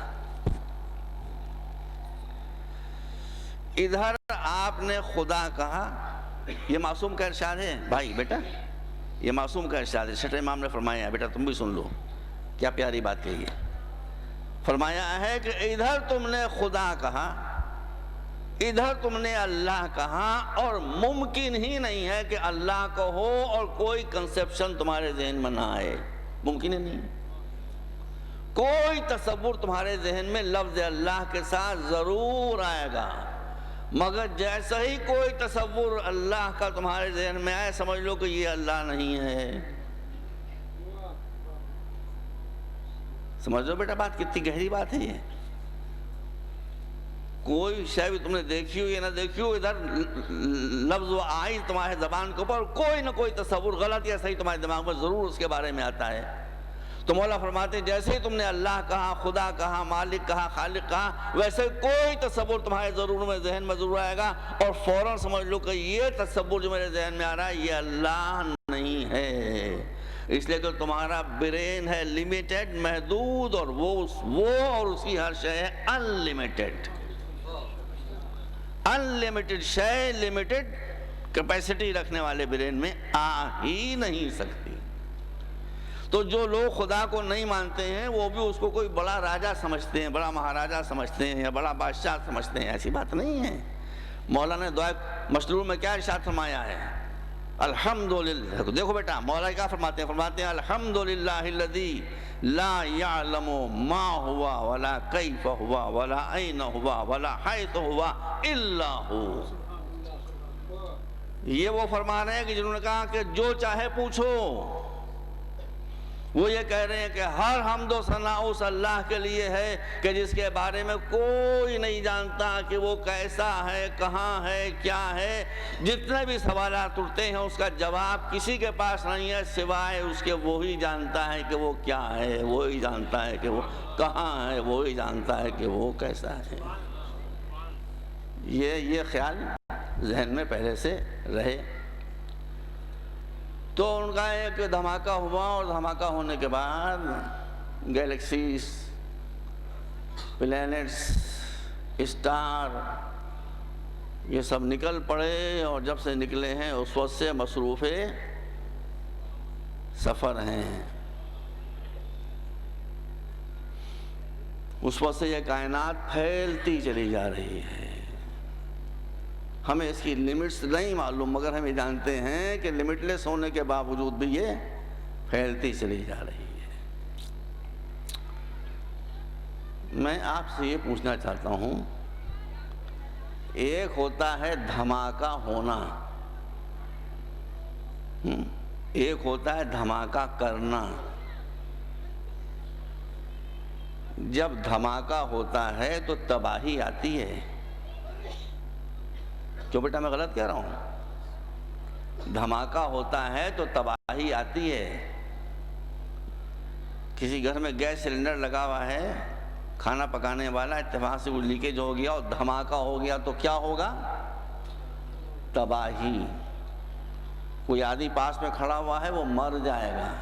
ادھر آپ نے خدا کہا، یہ معصوم کا ارشاد ہے بھائی بیٹا، یہ معصوم کا ارشاد ہے، چھٹے امام نے فرمایا ہے، بیٹا تم بھی سن لو، کیا پیاری بات کہی ہے۔ فرمایا ہے کہ ادھر تم نے خدا کہا، ادھر تم نے اللہ کہا، اور ممکن ہی نہیں ہے کہ اللہ کو ہو اور کوئی کنسپشن تمہارے ذہن میں نہ آئے، ممکن ہی نہیں۔ کوئی تصور تمہارے ذہن میں لفظ اللہ کے ساتھ ضرور آئے گا، مگر جیسا ہی کوئی تصور اللہ کا تمہارے ذہن میں آئے سمجھ لو کہ یہ اللہ نہیں ہے۔ سمجھ لو بیٹا بات کتنی گہری بات ہے۔ یہ کوئی شے بھی تم نے دیکھی ہو یا نہ دیکھی ہو، ادھر لفظ و آئی تمہارے زبان کے اوپر، کوئی نہ کوئی تصور غلط یا صحیح تمہارے دماغ میں ضرور اس کے بارے میں آتا ہے۔ تو مولا فرماتے ہیں جیسے ہی تم نے اللہ کہا، خدا کہا، مالک کہا، خالق کہا، ویسے کوئی تصور تمہارے ضرور میں ذہن میں ضرور آئے گا، اور فوراً سمجھ لو کہ یہ تصور جو میرے ذہن میں آ رہا ہے یہ اللہ نہیں ہے۔ اس لیے کہ تمہارا برین ہے لمیٹڈ، محدود، اور وہ اور اس کی ہر شے ہے انلیمیٹڈ۔ انلیمیٹڈ شے لمیٹڈ کیپیسٹی رکھنے والے برین میں آ ہی نہیں سکتی۔ تو جو لوگ خدا کو نہیں مانتے ہیں وہ بھی اس کو کوئی بڑا راجہ سمجھتے ہیں، بڑا مہاراجہ سمجھتے ہیں یا بڑا بادشاہ سمجھتے ہیں۔ ایسی بات نہیں ہے۔ مولا نے دعائے مشرور میں کیا ارشاد فرمایا ہے؟ الحمدللہ۔ دیکھو بیٹا مولا کیا فرماتے ہیں الحمدللہ الذی لا یعلم ما ہوا ولا کیف ہوا ولا این ہوا ولا حیث ہوا الا ہو۔ یہ وہ فرما رہے ہیں کہ جنہوں نے کہا کہ جو چاہے پوچھو، وہ یہ کہہ رہے ہیں کہ ہر حمد و ثنا اس اللہ کے لیے ہے کہ جس کے بارے میں کوئی نہیں جانتا کہ وہ کیسا ہے، کہاں ہے، کیا ہے۔ جتنے بھی سوالات اٹھتے ہیں اس کا جواب کسی کے پاس نہیں ہے سوائے اس کے وہی جانتا ہے کہ وہ کیا ہے، وہی جانتا ہے کہ وہ کہاں ہے، وہی جانتا ہے کہ وہ کیسا ہے۔ یہ خیال ذہن میں پہلے سے رہے۔ تو ان کا ایک دھماکہ ہوا، اور دھماکہ ہونے کے بعد گیلیکسیز، پلینٹس، اسٹار یہ سب نکل پڑے، اور جب سے نکلے ہیں اس وقت سے مصروف سفر ہیں۔ اس وقت سے یہ کائنات پھیلتی چلی جا رہی ہے۔ ہمیں اس کی لمٹس نہیں معلوم، مگر ہم یہ جانتے ہیں کہ لمٹ لیس ہونے کے باوجود بھی یہ پھیلتی چلی جا رہی ہے۔ میں آپ سے یہ پوچھنا چاہتا ہوں، ایک ہوتا ہے دھماکہ ہونا، ایک ہوتا ہے دھماکہ کرنا۔ جب دھماکہ ہوتا ہے تو تباہی آتی ہے۔ کیوں بیٹا میں غلط کہہ رہا ہوں؟ دھماکہ ہوتا ہے تو تباہی آتی ہے۔ کسی گھر میں گیس سلنڈر لگا ہوا ہے، کھانا پکانے والا، اتفاق سے وہ لیکیج ہو گیا اور دھماکہ ہو گیا تو کیا ہوگا؟ تباہی۔ کوئی آدمی پاس میں کھڑا ہوا ہے وہ مر جائے گا،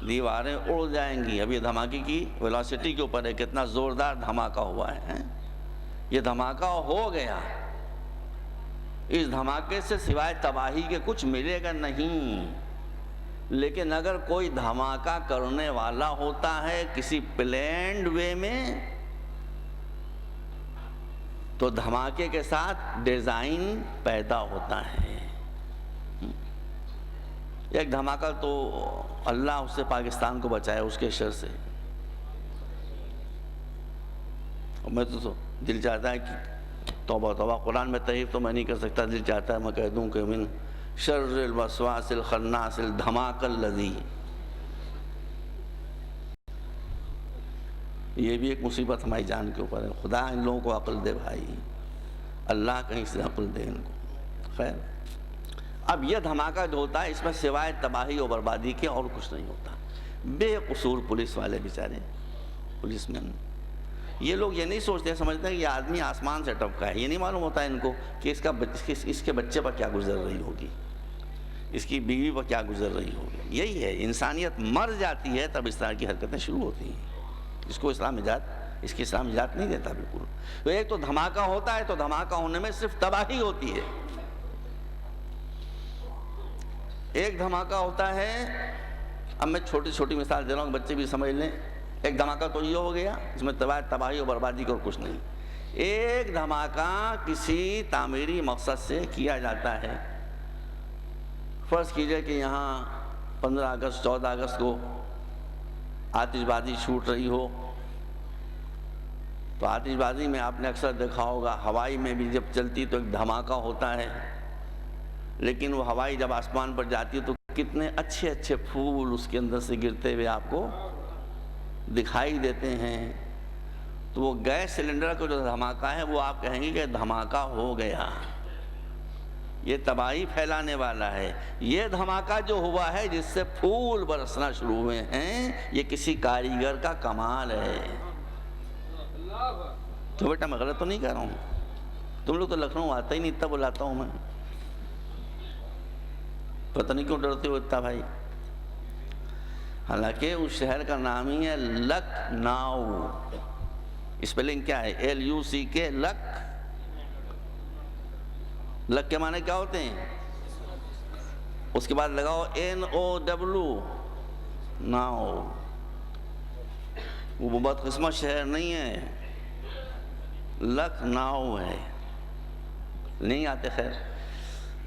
دیواریں اڑ جائیں گی۔ اب یہ دھماکے کی ویلاسٹی کے اوپر ہے، کتنا زوردار دھماکہ ہوا ہے۔ یہ دھماکہ ہو گیا، اس دھماکے سے سوائے تباہی کے کچھ ملے گا نہیں۔ لیکن اگر کوئی دھماکہ کرنے والا ہوتا ہے کسی پلینڈ وے میں، تو دھماکے کے ساتھ ڈیزائن پیدا ہوتا ہے۔ ایک دھماکہ تو اللہ اس سے پاکستان کو بچائے اس کے شر سے۔ میں تو دل چاہتا ہے کہ توبہ توبہ، قرآن میں تحریف تو میں نہیں کر سکتا، دل چاہتا ہے میں کہہ دوں کہ من شر الوسواس الخناس الدھماک الذی۔ یہ بھی ایک مصیبت ہماری جان کے اوپر ہے۔ خدا ان لوگوں کو عقل دے بھائی، اللہ کہیں سے عقل دے ان کو۔ خیر، اب یہ دھماکہ جو ہوتا ہے اس میں سوائے تباہی و بربادی کے اور کچھ نہیں ہوتا۔ بے قصور پولیس والے بیچارے، پولیس مین، یہ لوگ یہ نہیں سوچتے، سمجھتے ہیں کہ یہ آدمی آسمان سے ٹپکا ہے۔ یہ نہیں معلوم ہوتا ہے ان کو کہ اس کے بچے پر کیا گزر رہی ہوگی، اس کی بیوی پر کیا گزر رہی ہوگی۔ یہی ہے، انسانیت مر جاتی ہے تب اس طرح کی حرکتیں شروع ہوتی ہیں۔ اس کی اسلام اجازت نہیں دیتا بالکل۔ تو ایک تو دھماکہ ہوتا ہے تو دھماکہ ہونے میں صرف تباہی ہوتی ہے۔ ایک دھماکہ ہوتا ہے، اب میں چھوٹی چھوٹی مثال دے رہا ہوں بچے بھی سمجھ لیں۔ ایک دھماکہ تو یہ ہو گیا اس میں تباہی و بربادی کو کچھ نہیں۔ ایک دھماکہ کسی تعمیری مقصد سے کیا جاتا ہے۔ فرض کیجئے کہ یہاں 15 اگست 14 اگست کو آتش بازی چھوٹ رہی ہو، تو آتش بازی میں آپ نے اکثر دیکھا ہوگا ہوائی میں بھی جب چلتی تو ایک دھماکہ ہوتا ہے، لیکن وہ ہوائی جب آسمان پر جاتی ہے تو کتنے اچھے اچھے پھول اس کے اندر سے گرتے ہوئے آپ کو دکھائی دیتے ہیں۔ تو وہ گیس سلنڈر کا جو دھماکہ ہے وہ آپ کہیں گے کہ دھماکہ ہو گیا، یہ تباہی پھیلانے والا ہے۔ یہ دھماکہ جو ہوا ہے جس سے پھول برسنا شروع ہوئے ہیں، یہ کسی کاریگر کا کمال ہے۔ تو بیٹا میں غلط تو نہیں کہہ رہا ہوں؟ تم لوگ تو لکھنؤ آتا ہی نہیں، اتنا بلاتا ہوں میں۔ پتہ نہیں کیوں ڈرتے ہو اتنا بھائی؟ حالانکہ اس شہر کا نام ہی ہے لکھنؤ. اسپیلنگ کیا ہے؟ LUCK. لک کے معنی کیا ہوتے ہیں؟ اس کے بعد لگاؤ NOW. ناؤ. وہ بدقسمت شہر نہیں ہے، لکھنؤ ہے. نہیں آتے خیر.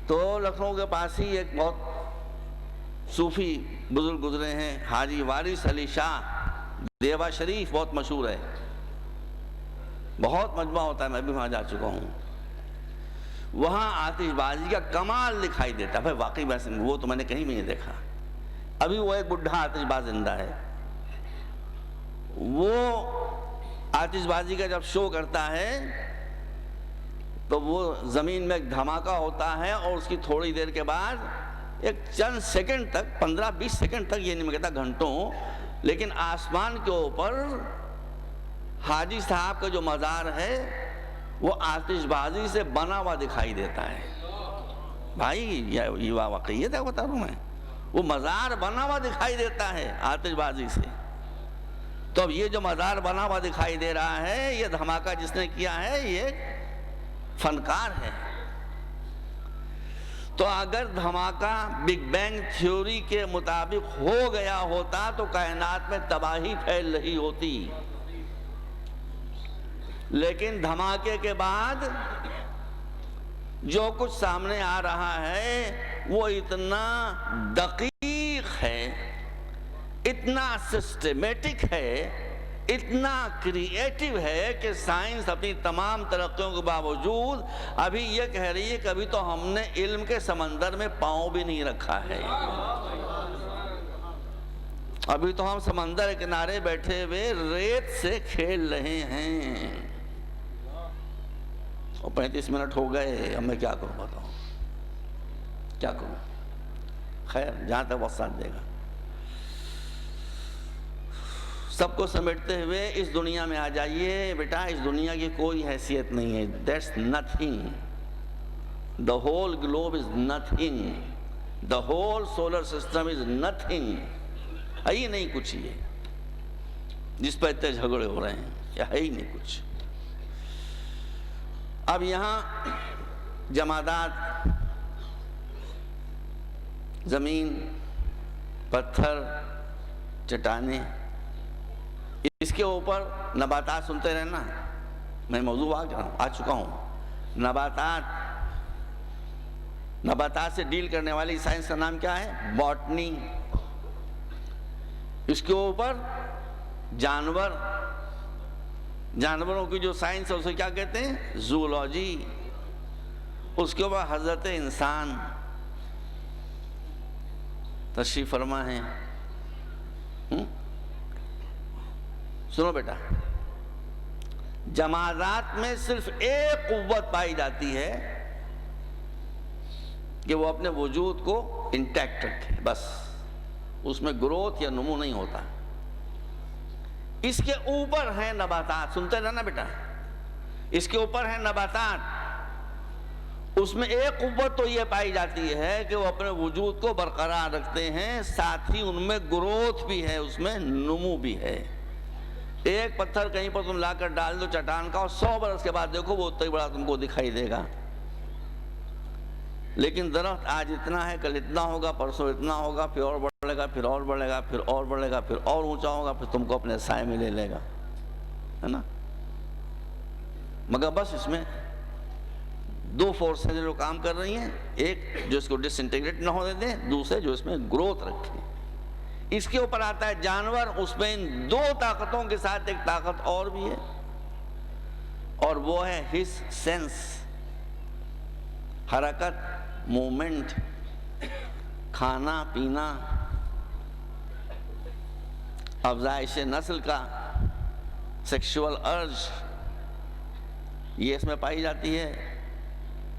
تو لکھنؤ کے پاس ہی ایک بہت صوفی بزرگ گزرے ہیں، حاجی وارث علی شاہ. دیوا شریف بہت مشہور ہے، بہت مجمع ہوتا ہے، میں بھی وہاں جا چکا ہوں. وہاں آتش بازی کا کمال دکھائی دیتا ہے. بھائی واقعی ویسے وہ تو میں نے کہیں بھی نہیں دیکھا. ابھی وہ ایک بڈھا آتش باز زندہ ہے، وہ آتش بازی کا جب شو کرتا ہے تو وہ زمین میں ایک دھماکہ ہوتا ہے، اور اس کی تھوڑی دیر کے بعد ایک چند سیکنڈ تک، 15-20 سیکنڈ تک، یہ نہیں میں کہتا گھنٹوں، لیکن آسمان کے اوپر حاجی صاحب کا جو مزار ہے وہ آتش بازی سے بنا ہوا دکھائی دیتا ہے. بھائی یہ واقعیت ہے بتا رہا ہوں میں، وہ مزار بنا ہوا دکھائی دیتا ہے آتش بازی سے. تو اب یہ جو مزار بنا ہوا دکھائی دے رہا ہے، یہ دھماکہ جس نے کیا ہے یہ فنکار ہے. تو اگر دھماکہ بگ بینگ تھیوری کے مطابق ہو گیا ہوتا تو کائنات میں تباہی پھیل رہی ہوتی. لیکن دھماکے کے بعد جو کچھ سامنے آ رہا ہے وہ اتنا دقیق ہے، اتنا سسٹمیٹک ہے، اتنا کریئیٹو ہے کہ سائنس اپنی تمام ترقیوں کے باوجود ابھی یہ کہہ رہی ہے کہ ابھی تو ہم نے علم کے سمندر میں پاؤں بھی نہیں رکھا ہے. ابھی تو ہم سمندر کے کنارے بیٹھے ہوئے ریت سے کھیل رہے ہیں. اور 35 منٹ ہو گئے، اب میں کیا کروں بتاؤں، کیا کروں؟ خیر جہاں تک وقت ساتھ دے گا. سب کو سمیٹتے ہوئے اس دنیا میں آ جائیے. بیٹا اس دنیا کی کوئی حیثیت نہیں ہے. That's nothing. The whole globe is nothing. The whole solar system is nothing. ہے ہی نہیں کچھ یہ جس پہ اتنے جھگڑے ہو رہے ہیں، یہ ہے ہی نہیں کچھ. اب یہاں جمادات، زمین، پتھر، چٹانیں، اس کے اوپر نباتات سنتے رہنا. میں موضوع آ چکا ہوں. نباتات سے ڈیل کرنے والی سائنس کا نام کیا ہے؟ باٹنی. اس کے اوپر جانوروں کی جو سائنس ہے اسے کیا کہتے ہیں؟ زولوجی. اس کے اوپر حضرت انسان تشریف فرما ہے. سنو بیٹا، جمادات میں صرف ایک قوت پائی جاتی ہے کہ وہ اپنے وجود کو انٹیکٹ رکھے، بس. اس میں گروتھ یا نمو نہیں ہوتا. اس کے اوپر ہیں نباتات. سنتے رہنا بیٹا، اس کے اوپر ہیں نباتات. اس میں ایک قوت تو یہ پائی جاتی ہے کہ وہ اپنے وجود کو برقرار رکھتے ہیں، ساتھ ہی ان میں گروتھ بھی ہے، اس میں نمو بھی ہے. ایک پتھر کہیں پر تم لا کر ڈال دو چٹان کا، اور 100 برس کے بعد دیکھو وہ اتنا ہی بڑا تم کو دکھائی دے گا. لیکن درخت آج اتنا ہے، کل اتنا ہوگا، پرسوں اتنا ہوگا، پھر اور بڑھے گا، پھر اور بڑھے گا، پھر اور بڑھے گا، پھر اور اونچا ہوگا، پھر تم کو اپنے سائے میں لے لے گا، ہے نا. مگر بس اس میں 2 فورس ہیں جو کام کر رہی ہیں. ایک جو اس کو ڈس انٹیگریٹ نہ ہونے دیں، دوسرے جو اس میں گروتھ رکھیں. اس کے اوپر آتا ہے جانور. اس میں ان 2 طاقتوں کے ساتھ ایک طاقت اور بھی ہے، اور وہ ہے حس، سینس، حرکت، مومنٹ، کھانا پینا، افزائش نسل کا، سیکشول ارج، یہ اس میں پائی جاتی ہے.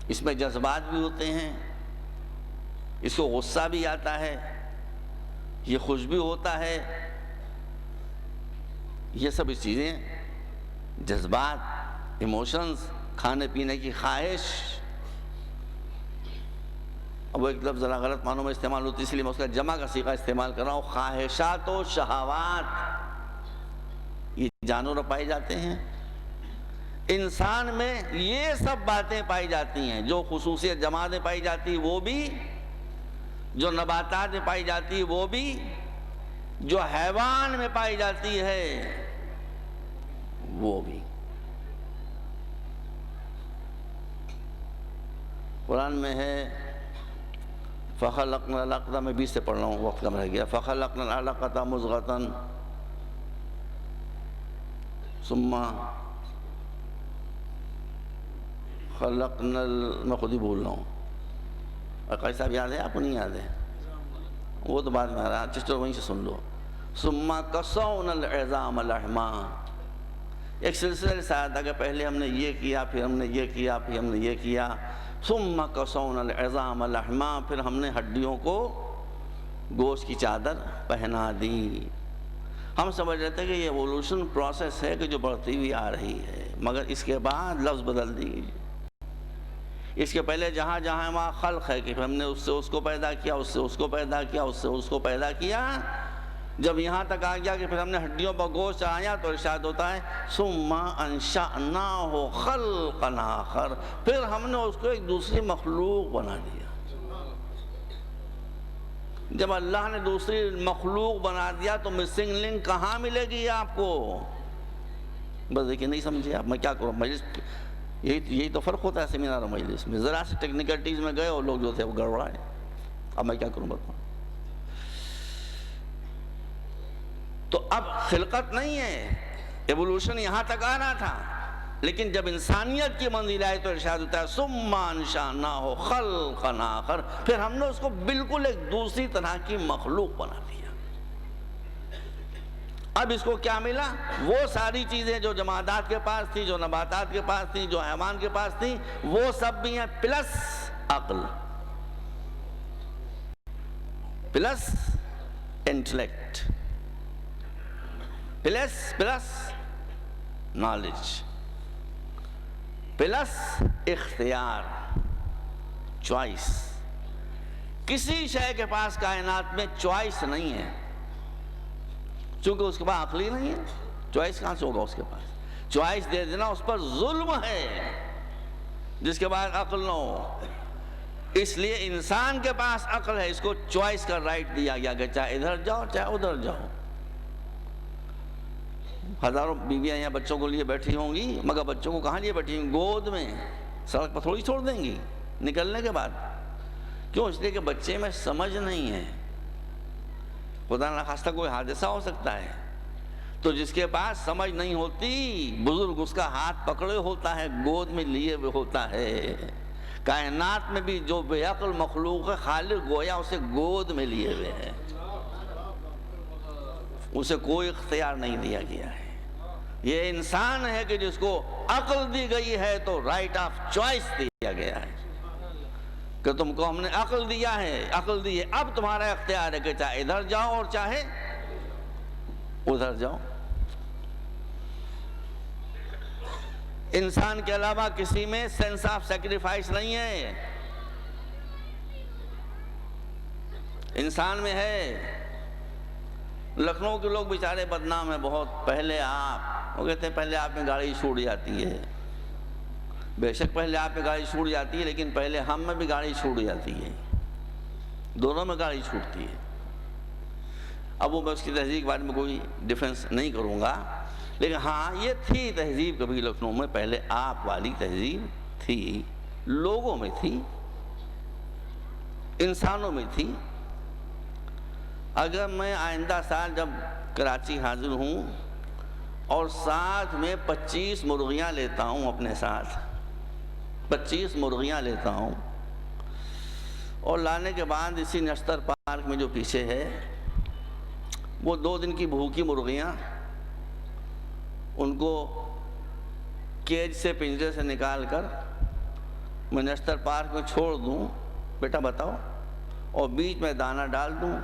اس میں جذبات بھی ہوتے ہیں. اس کو غصہ بھی آتا ہے، یہ خوش بھی ہوتا ہے. یہ سب چیزیں، جذبات، ایموشنز، کھانے پینے کی خواہش، اب وہ ایک لفظ ذرا غلط معنوں میں استعمال ہوتی ہے، اس لیے میں اس کا جمع کا صیغہ استعمال کر رہا ہوں۔ خواہشات و شہوات یہ جانور پائے جاتے ہیں، انسان میں یہ سب باتیں پائی جاتی ہیں، جو خصوصیت جماعت میں پائی جاتی ہے وہ بھی، جو نباتات میں پائی جاتی ہے وہ بھی، جو حیوان میں پائی جاتی ہے وہ بھی۔ قرآن میں ہے فَخَلَقْنَا الْعَلَقَةَ، میں 20 سے پڑھ رہا ہوں، وقت کم رہ گیا۔ فَخَلَقْنَا الْعَلَقَةَ مُضْغَةً ثُمَّ خَلَقْنَا میں خود ہی بول رہا ہوں، قاری صاحب یاد ہے؟ آپ کو نہیں یاد ہے؟ وہ تو بعد میں آ رہا، چلو وہیں سے سن لو۔ ثُمَّ كَسَوْنَا الْعِظَامَ لَحْمًا، ایک سلسلہ سے آیا تھا کہ پہلے ہم نے یہ کیا، پھر ہم نے یہ کیا، پھر ہم نے یہ کیا۔ ثُمَّ كَسَوْنَا الْعِظَامَ لَحْمًا، پھر ہم نے ہڈیوں کو گوشت کی چادر پہنا دی۔ ہم سمجھ رہے تھے کہ یہ ایوولوشن پروسیس ہے کہ جو بڑھتی ہوئی آ رہی ہے، مگر اس کے بعد لفظ بدل دی۔ اس کے پہلے جہاں جہاں وہاں خلق ہے کہ ہم نے اس سے اس کو پیدا کیا، اس سے اس کو پیدا کیا، اس سے اس کو پیدا کیا، جب یہاں تک آ گیا کہ پھر ہم نے ہڈیوں پر گوشت آیا تو ارشاد ہوتا ہے ثُمَّ أَنشَأْنَاهُ خَلْقًا آخَرَ، پھر ہم نے اس کو ایک دوسری مخلوق بنا دیا۔ جب اللہ نے دوسری مخلوق بنا دیا تو مسنگ لنک کہاں ملے گی آپ کو؟ بس دیکھیں نہیں سمجھے آپ، میں کیا کروں؟ مجلس یہی تو فرق ہوتا ہے سیمینار اور مجلس میں، ذرا سے ٹیکنیکلٹیز میں گئے اور لوگ جو تھے وہ گڑبڑائے۔ اب میں کیا کروں بتاؤں؟ تو اب خلقت نہیں ہے، ایوولوشن یہاں تک آنا تھا، لیکن جب انسانیت کی منزل آئی تو ارشاد ہوتا ہے ثُمَّ أَنشَأْنَاهُ خَلْقًا آخَرَ، پھر ہم نے اس کو بالکل ایک دوسری طرح کی مخلوق بنا دیا۔ اب اس کو کیا ملا؟ وہ ساری چیزیں جو جمادات کے پاس تھی، جو نباتات کے پاس تھی، جو حیوان کے پاس تھی، وہ سب بھی ہیں پلس عقل، plus intellect, plus knowledge, plus اختیار، چوائس۔ کسی شے کے پاس کائنات میں چوائس نہیں ہے، چونکہ اس کے پاس عقل ہی نہیں ہے، چوائس کہاں سے ہوگا اس کے پاس؟ چوائس دے دینا اس پر ظلم ہے، جس کے بعد عقل نہ ہو۔ اس لیے انسان کے پاس عقل ہے، اس کو چوائس کا رائٹ دیا گیا کہ چاہے ادھر جاؤ چاہے ادھر جاؤ۔ ہزاروں بیویاں یہاں بچوں کو لیے بیٹھی ہوں گی، مگر بچوں کو کہاں لیے بیٹھی ہوں گی؟ گود میں، سڑک پر تھوڑی چھوڑ دیں گی نکلنے کے بعد۔ کیوں؟ اس لیے کہ بچے میں سمجھ نہیں ہے، خدا نخواستہ کوئی حادثہ ہو سکتا ہے، تو جس کے پاس سمجھ نہیں ہوتی، بزرگ اس کا ہاتھ پکڑے ہوتا ہے، گود میں لیے ہوئے ہوتا ہے۔ کائنات میں بھی جو بے عقل مخلوق ہے، خالق گویا اسے گود میں لیے ہوئے ہے، اسے کوئی اختیار نہیں دیا گیا ہے۔ یہ انسان ہے کہ جس کو عقل دی گئی ہے تو رائٹ آف چوائس دیا گیا ہے کہ تم کو ہم نے عقل دیا ہے، عقل دی ہے، اب تمہارا اختیار ہے کہ چاہے ادھر جاؤ اور چاہے ادھر جاؤ۔ انسان کے علاوہ کسی میں سینس آف سیکریفائس نہیں ہے، انسان میں ہے۔ لکھنؤ کے لوگ بیچارے بدنام ہیں بہت، پہلے آپ، وہ کہتے ہیں پہلے آپ میں گاڑی چھوٹ جاتی ہے۔ بے شک پہلے آپ میں گاڑی چھوٹ جاتی ہے، لیکن پہلے ہم میں بھی گاڑی چھوٹ جاتی ہے، دونوں میں گاڑی چھوٹتی ہے۔ اب وہ میں اس کی تہذیب کے بارے میں کوئی ڈیفرنس نہیں کروں گا، لیکن ہاں یہ تھی تہذیب کبھی لکھنؤ میں، پہلے آپ والی تہذیب تھی، لوگوں میں تھی، انسانوں میں تھی۔ اگر میں آئندہ سال جب کراچی حاضر ہوں اور ساتھ میں 25 مرغیاں لیتا ہوں، اپنے ساتھ 25 مرغیاں لیتا ہوں، اور لانے کے بعد اسی نشتر پارک میں جو پیچھے ہے، وہ 2 دن کی بھوکی مرغیاں، ان کو کیج سے، پنجرے سے نکال کر میں نشتر پارک میں چھوڑ دوں، بیٹا بتاؤ، اور بیچ میں دانہ ڈال دوں،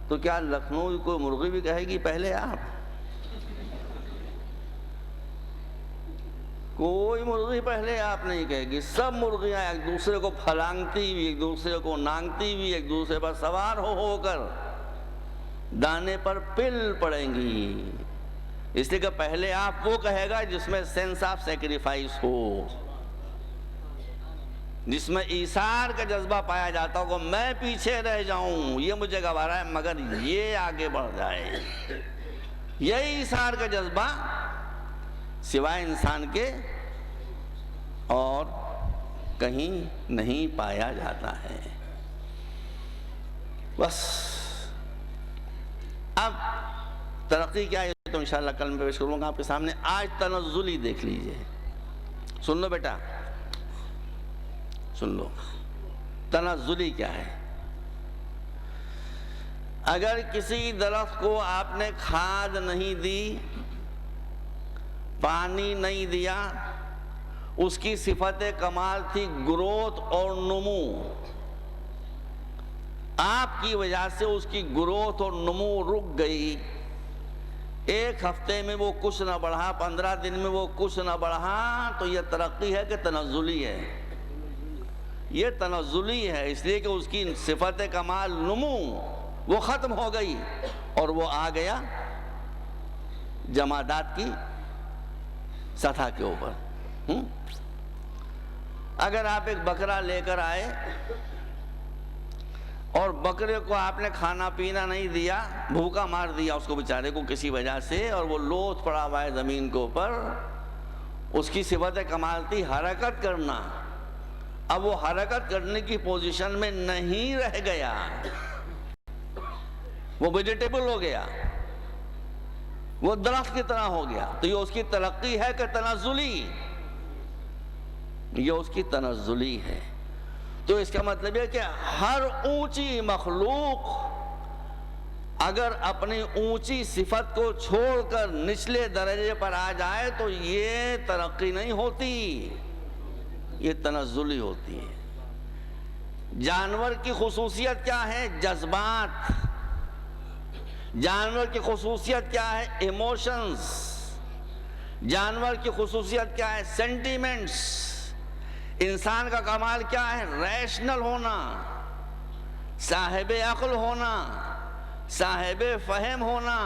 تو کیا لکھنؤ کوئی مرغی بھی کہے گی پہلے آپ؟ کوئی مرغی پہلے آپ نہیں کہے گی، سب مرغیاں ایک دوسرے کو پھلانگتی ہوئی، ایک دوسرے کو نانگتی ہوئی، ایک دوسرے پر سوار ہو کر دانے پر پل پڑیں گی۔ اس لیے کہ پہلے آپ وہ کہے گا جس میں سینس آف سیکریفائس ہو، جس میں ایثار کا جذبہ پایا جاتا ہو کہ میں پیچھے رہ جاؤں، یہ مجھے گوارا ہے مگر یہ آگے بڑھ جائے۔ یہی ایثار کا جذبہ سوائے انسان کے اور کہیں نہیں پایا جاتا ہے۔ بس اب ترقی کیا ہے تو انشاءاللہ کل میں پیش کروں گا آپ کے سامنے۔ آج تنزلی دیکھ لیجئے، سن لو بیٹا، سن لو تنزلی کیا ہے۔ اگر کسی درخت کو آپ نے کھاد نہیں دی، پانی نہیں دیا، اس کی صفت کمال تھی گروتھ اور نمو، آپ کی وجہ سے اس کی گروتھ اور نمو رک گئی، ایک ہفتے میں وہ کچھ نہ بڑھا، 15 دن میں وہ کچھ نہ بڑھا، تو یہ ترقی ہے کہ تنزلی ہے؟ یہ تنزلی ہے، اس لیے کہ اس کی صفت کمال نمو وہ ختم ہو گئی اور وہ آ گیا جمادات کی سطح کے اوپر۔ اگر آپ ایک بکرا لے کر آئے اور بکرے کو آپ نے کھانا پینا نہیں دیا، بھوکا مار دیا اس کو بیچارے کو کسی وجہ سے، اور وہ لوث پڑا ہوا ہے زمین کے اوپر، اس کی صفت کمال تھی حرکت کرنا، اب وہ حرکت کرنے کی پوزیشن میں نہیں رہ گیا، وہ ویجیٹیبل ہو گیا، وہ درخت کی طرح ہو گیا، تو یہ اس کی ترقی ہے کہ تنزلی؟ یہ اس کی تنزلی ہے۔ تو اس کا مطلب ہے کہ ہر اونچی مخلوق اگر اپنی اونچی صفت کو چھوڑ کر نچلے درجے پر آ جائے تو یہ ترقی نہیں ہوتی، یہ تنزلی ہوتی ہے۔ جانور کی خصوصیت کیا ہے؟ جذبات۔ جانور کی خصوصیت کیا ہے؟ ایموشنز۔ جانور کی خصوصیت کیا ہے؟ سینٹیمنٹس۔ انسان کا کمال کیا ہے؟ ریشنل ہونا، صاحب عقل ہونا، صاحب فہم ہونا۔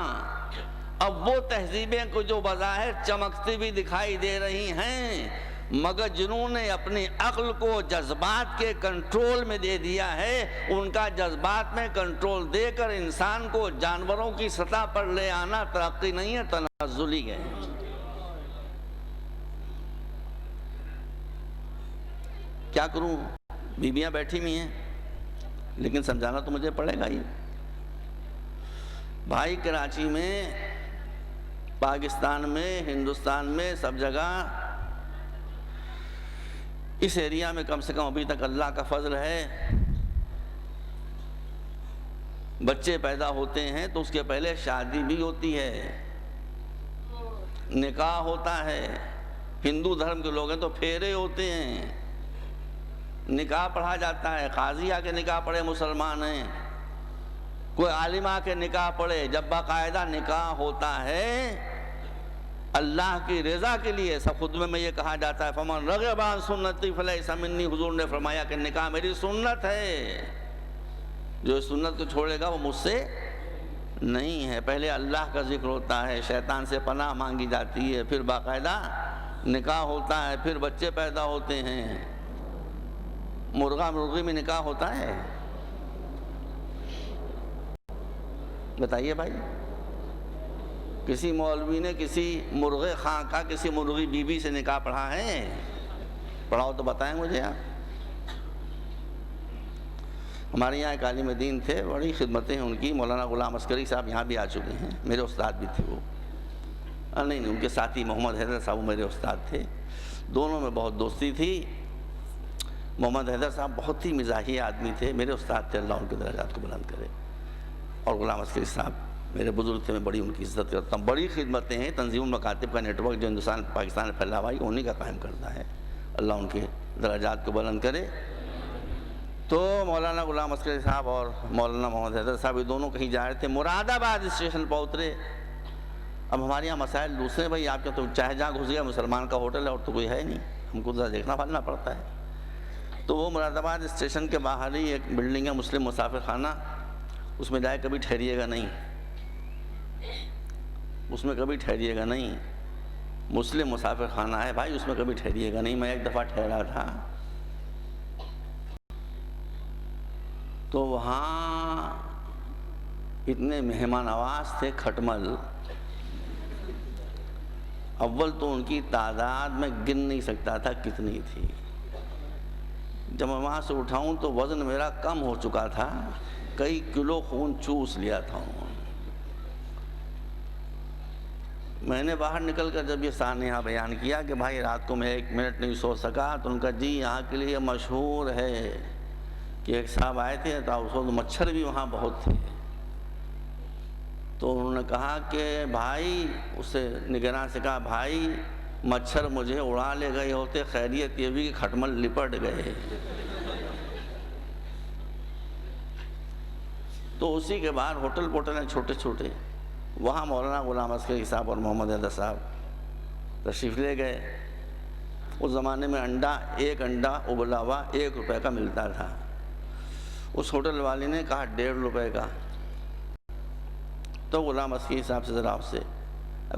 اب وہ تہذیبیں کو جو بظاہر چمکتی بھی دکھائی دے رہی ہیں، مگر جنہوں نے اپنی عقل کو جذبات کے کنٹرول میں دے دیا ہے، ان کا جذبات میں کنٹرول دے کر انسان کو جانوروں کی سطح پر لے آنا ترقی نہیں ہے، تنزلی ہے۔ کیا کروں؟ بیویاں بیٹھی ہوئی ہیں، لیکن سمجھانا تو مجھے پڑے گا ہی۔ بھائی کراچی میں، پاکستان میں، ہندوستان میں، سب جگہ اس ایریا میں کم سے کم ابھی تک اللہ کا فضل ہے، بچے پیدا ہوتے ہیں تو اس کے پہلے شادی بھی ہوتی ہے، نکاح ہوتا ہے۔ ہندو دھرم کے لوگ ہیں تو پھیرے ہوتے ہیں، نکاح پڑھا جاتا ہے، قاضی آ کے نکاح پڑھے مسلمان ہیں، کوئی عالم آ کے نکاح پڑھے، جب باقاعدہ نکاح ہوتا ہے اللہ کی رضا کے لیے۔ سب خطبے میں یہ کہا جاتا ہے فمن رغب عن سنتی فلیس منی، حضور نے فرمایا کہ نکاح میری سنت ہے، جو سنت کو چھوڑے گا وہ مجھ سے نہیں ہے۔ پہلے اللہ کا ذکر ہوتا ہے، شیطان سے پناہ مانگی جاتی ہے، پھر باقاعدہ نکاح ہوتا ہے، پھر بچے پیدا ہوتے ہیں۔ مرغا مرغی میں نکاح ہوتا ہے؟ بتائیے بھائی، کسی مولوی نے کسی مرغے خاں کا کسی مرغی بی بی سے نکاح پڑھا ہے؟ پڑھاؤ تو بتائیں مجھے آپ۔ ہمارے یہاں ایک عالم دین تھے، بڑی خدمتیں ہیں ان کی، مولانا غلام عسکری صاحب یہاں بھی آ چکے ہیں، میرے استاد بھی تھے وہ، نہیں ان کے ساتھی محمد حیدر صاحب وہ میرے استاد تھے، دونوں میں بہت دوستی تھی۔ محمد حیدر صاحب بہت ہی مزاحی آدمی تھے، میرے استاد تھے، اللہ ان کے درجات کو بلند کرے، اور غلام عسکری صاحب میرے بزرگ تھے، میں بڑی ان کی عزت کرتا ہوں۔ بڑی خدمتیں ہیں، تنظیم المکاتب کا نیٹ ورک جو ہندوستان پاکستان میں پھیلا ہوا ہے انہی کا قائم کرتا ہے، اللہ ان کے درجات کو بلند کرے۔ تو مولانا غلام عسکری صاحب اور مولانا محمد حیدر صاحب یہ دونوں کہیں جا رہے تھے، مراد آباد اسٹیشن پر اترے، اب ہمارے یہاں مسائل دوسرے، بھائی آپ کے تو چاہے جہاں گھس گیا مسلمان کا ہوٹل ہے اور تو کوئی ہے نہیں، ہم کو ذرا دیکھنا پالنا پڑتا ہے۔ تو وہ مراد آباد اسٹیشن کے باہر ہی ایک بلڈنگ ہے مسلم مسافر خانہ، اس میں جائے کبھی ٹھہریے گا نہیں، اس میں کبھی ٹھہریے گا نہیں، مسلم مسافر خانہ ہے بھائی، اس میں کبھی ٹھہریے گا نہیں۔ میں ایک دفعہ ٹھہرا تھا تو وہاں اتنے مہمان نواز تھے کھٹمل، اول تو ان کی تعداد میں گن نہیں سکتا تھا کتنی تھی، جب میں وہاں سے اٹھاؤں تو وزن میرا کم ہو چکا تھا، کئی کلو خون چوس لیا تھا انہوں نے۔ میں نے باہر نکل کر جب یہ سانحہ بیان کیا کہ بھائی رات کو میں 1 منٹ نہیں سو سکا، تو ان کا جی یہاں کے لیے مشہور ہے کہ ایک صاحب آئے تھے تو اس وقت مچھر بھی وہاں بہت تھے، تو انہوں نے کہا کہ بھائی، اس سے نگراں سے کہا بھائی مچھر مجھے اڑا لے گئے ہوتے، خیریت یہ بھی کہ کھٹمل لپٹ گئے۔ تو اسی کے بعد ہوٹل پوٹل ہیں چھوٹے چھوٹے، وہاں مولانا غلام عسکری صاحب اور محمد حیدر صاحب تشریف لے گئے۔ اس زمانے میں انڈا، ایک انڈا ابلا ہوا 1 روپے کا ملتا تھا، اس ہوٹل والے نے کہا 1.5 روپے کا، تو غلام عسکری صاحب سے ذرا اس سے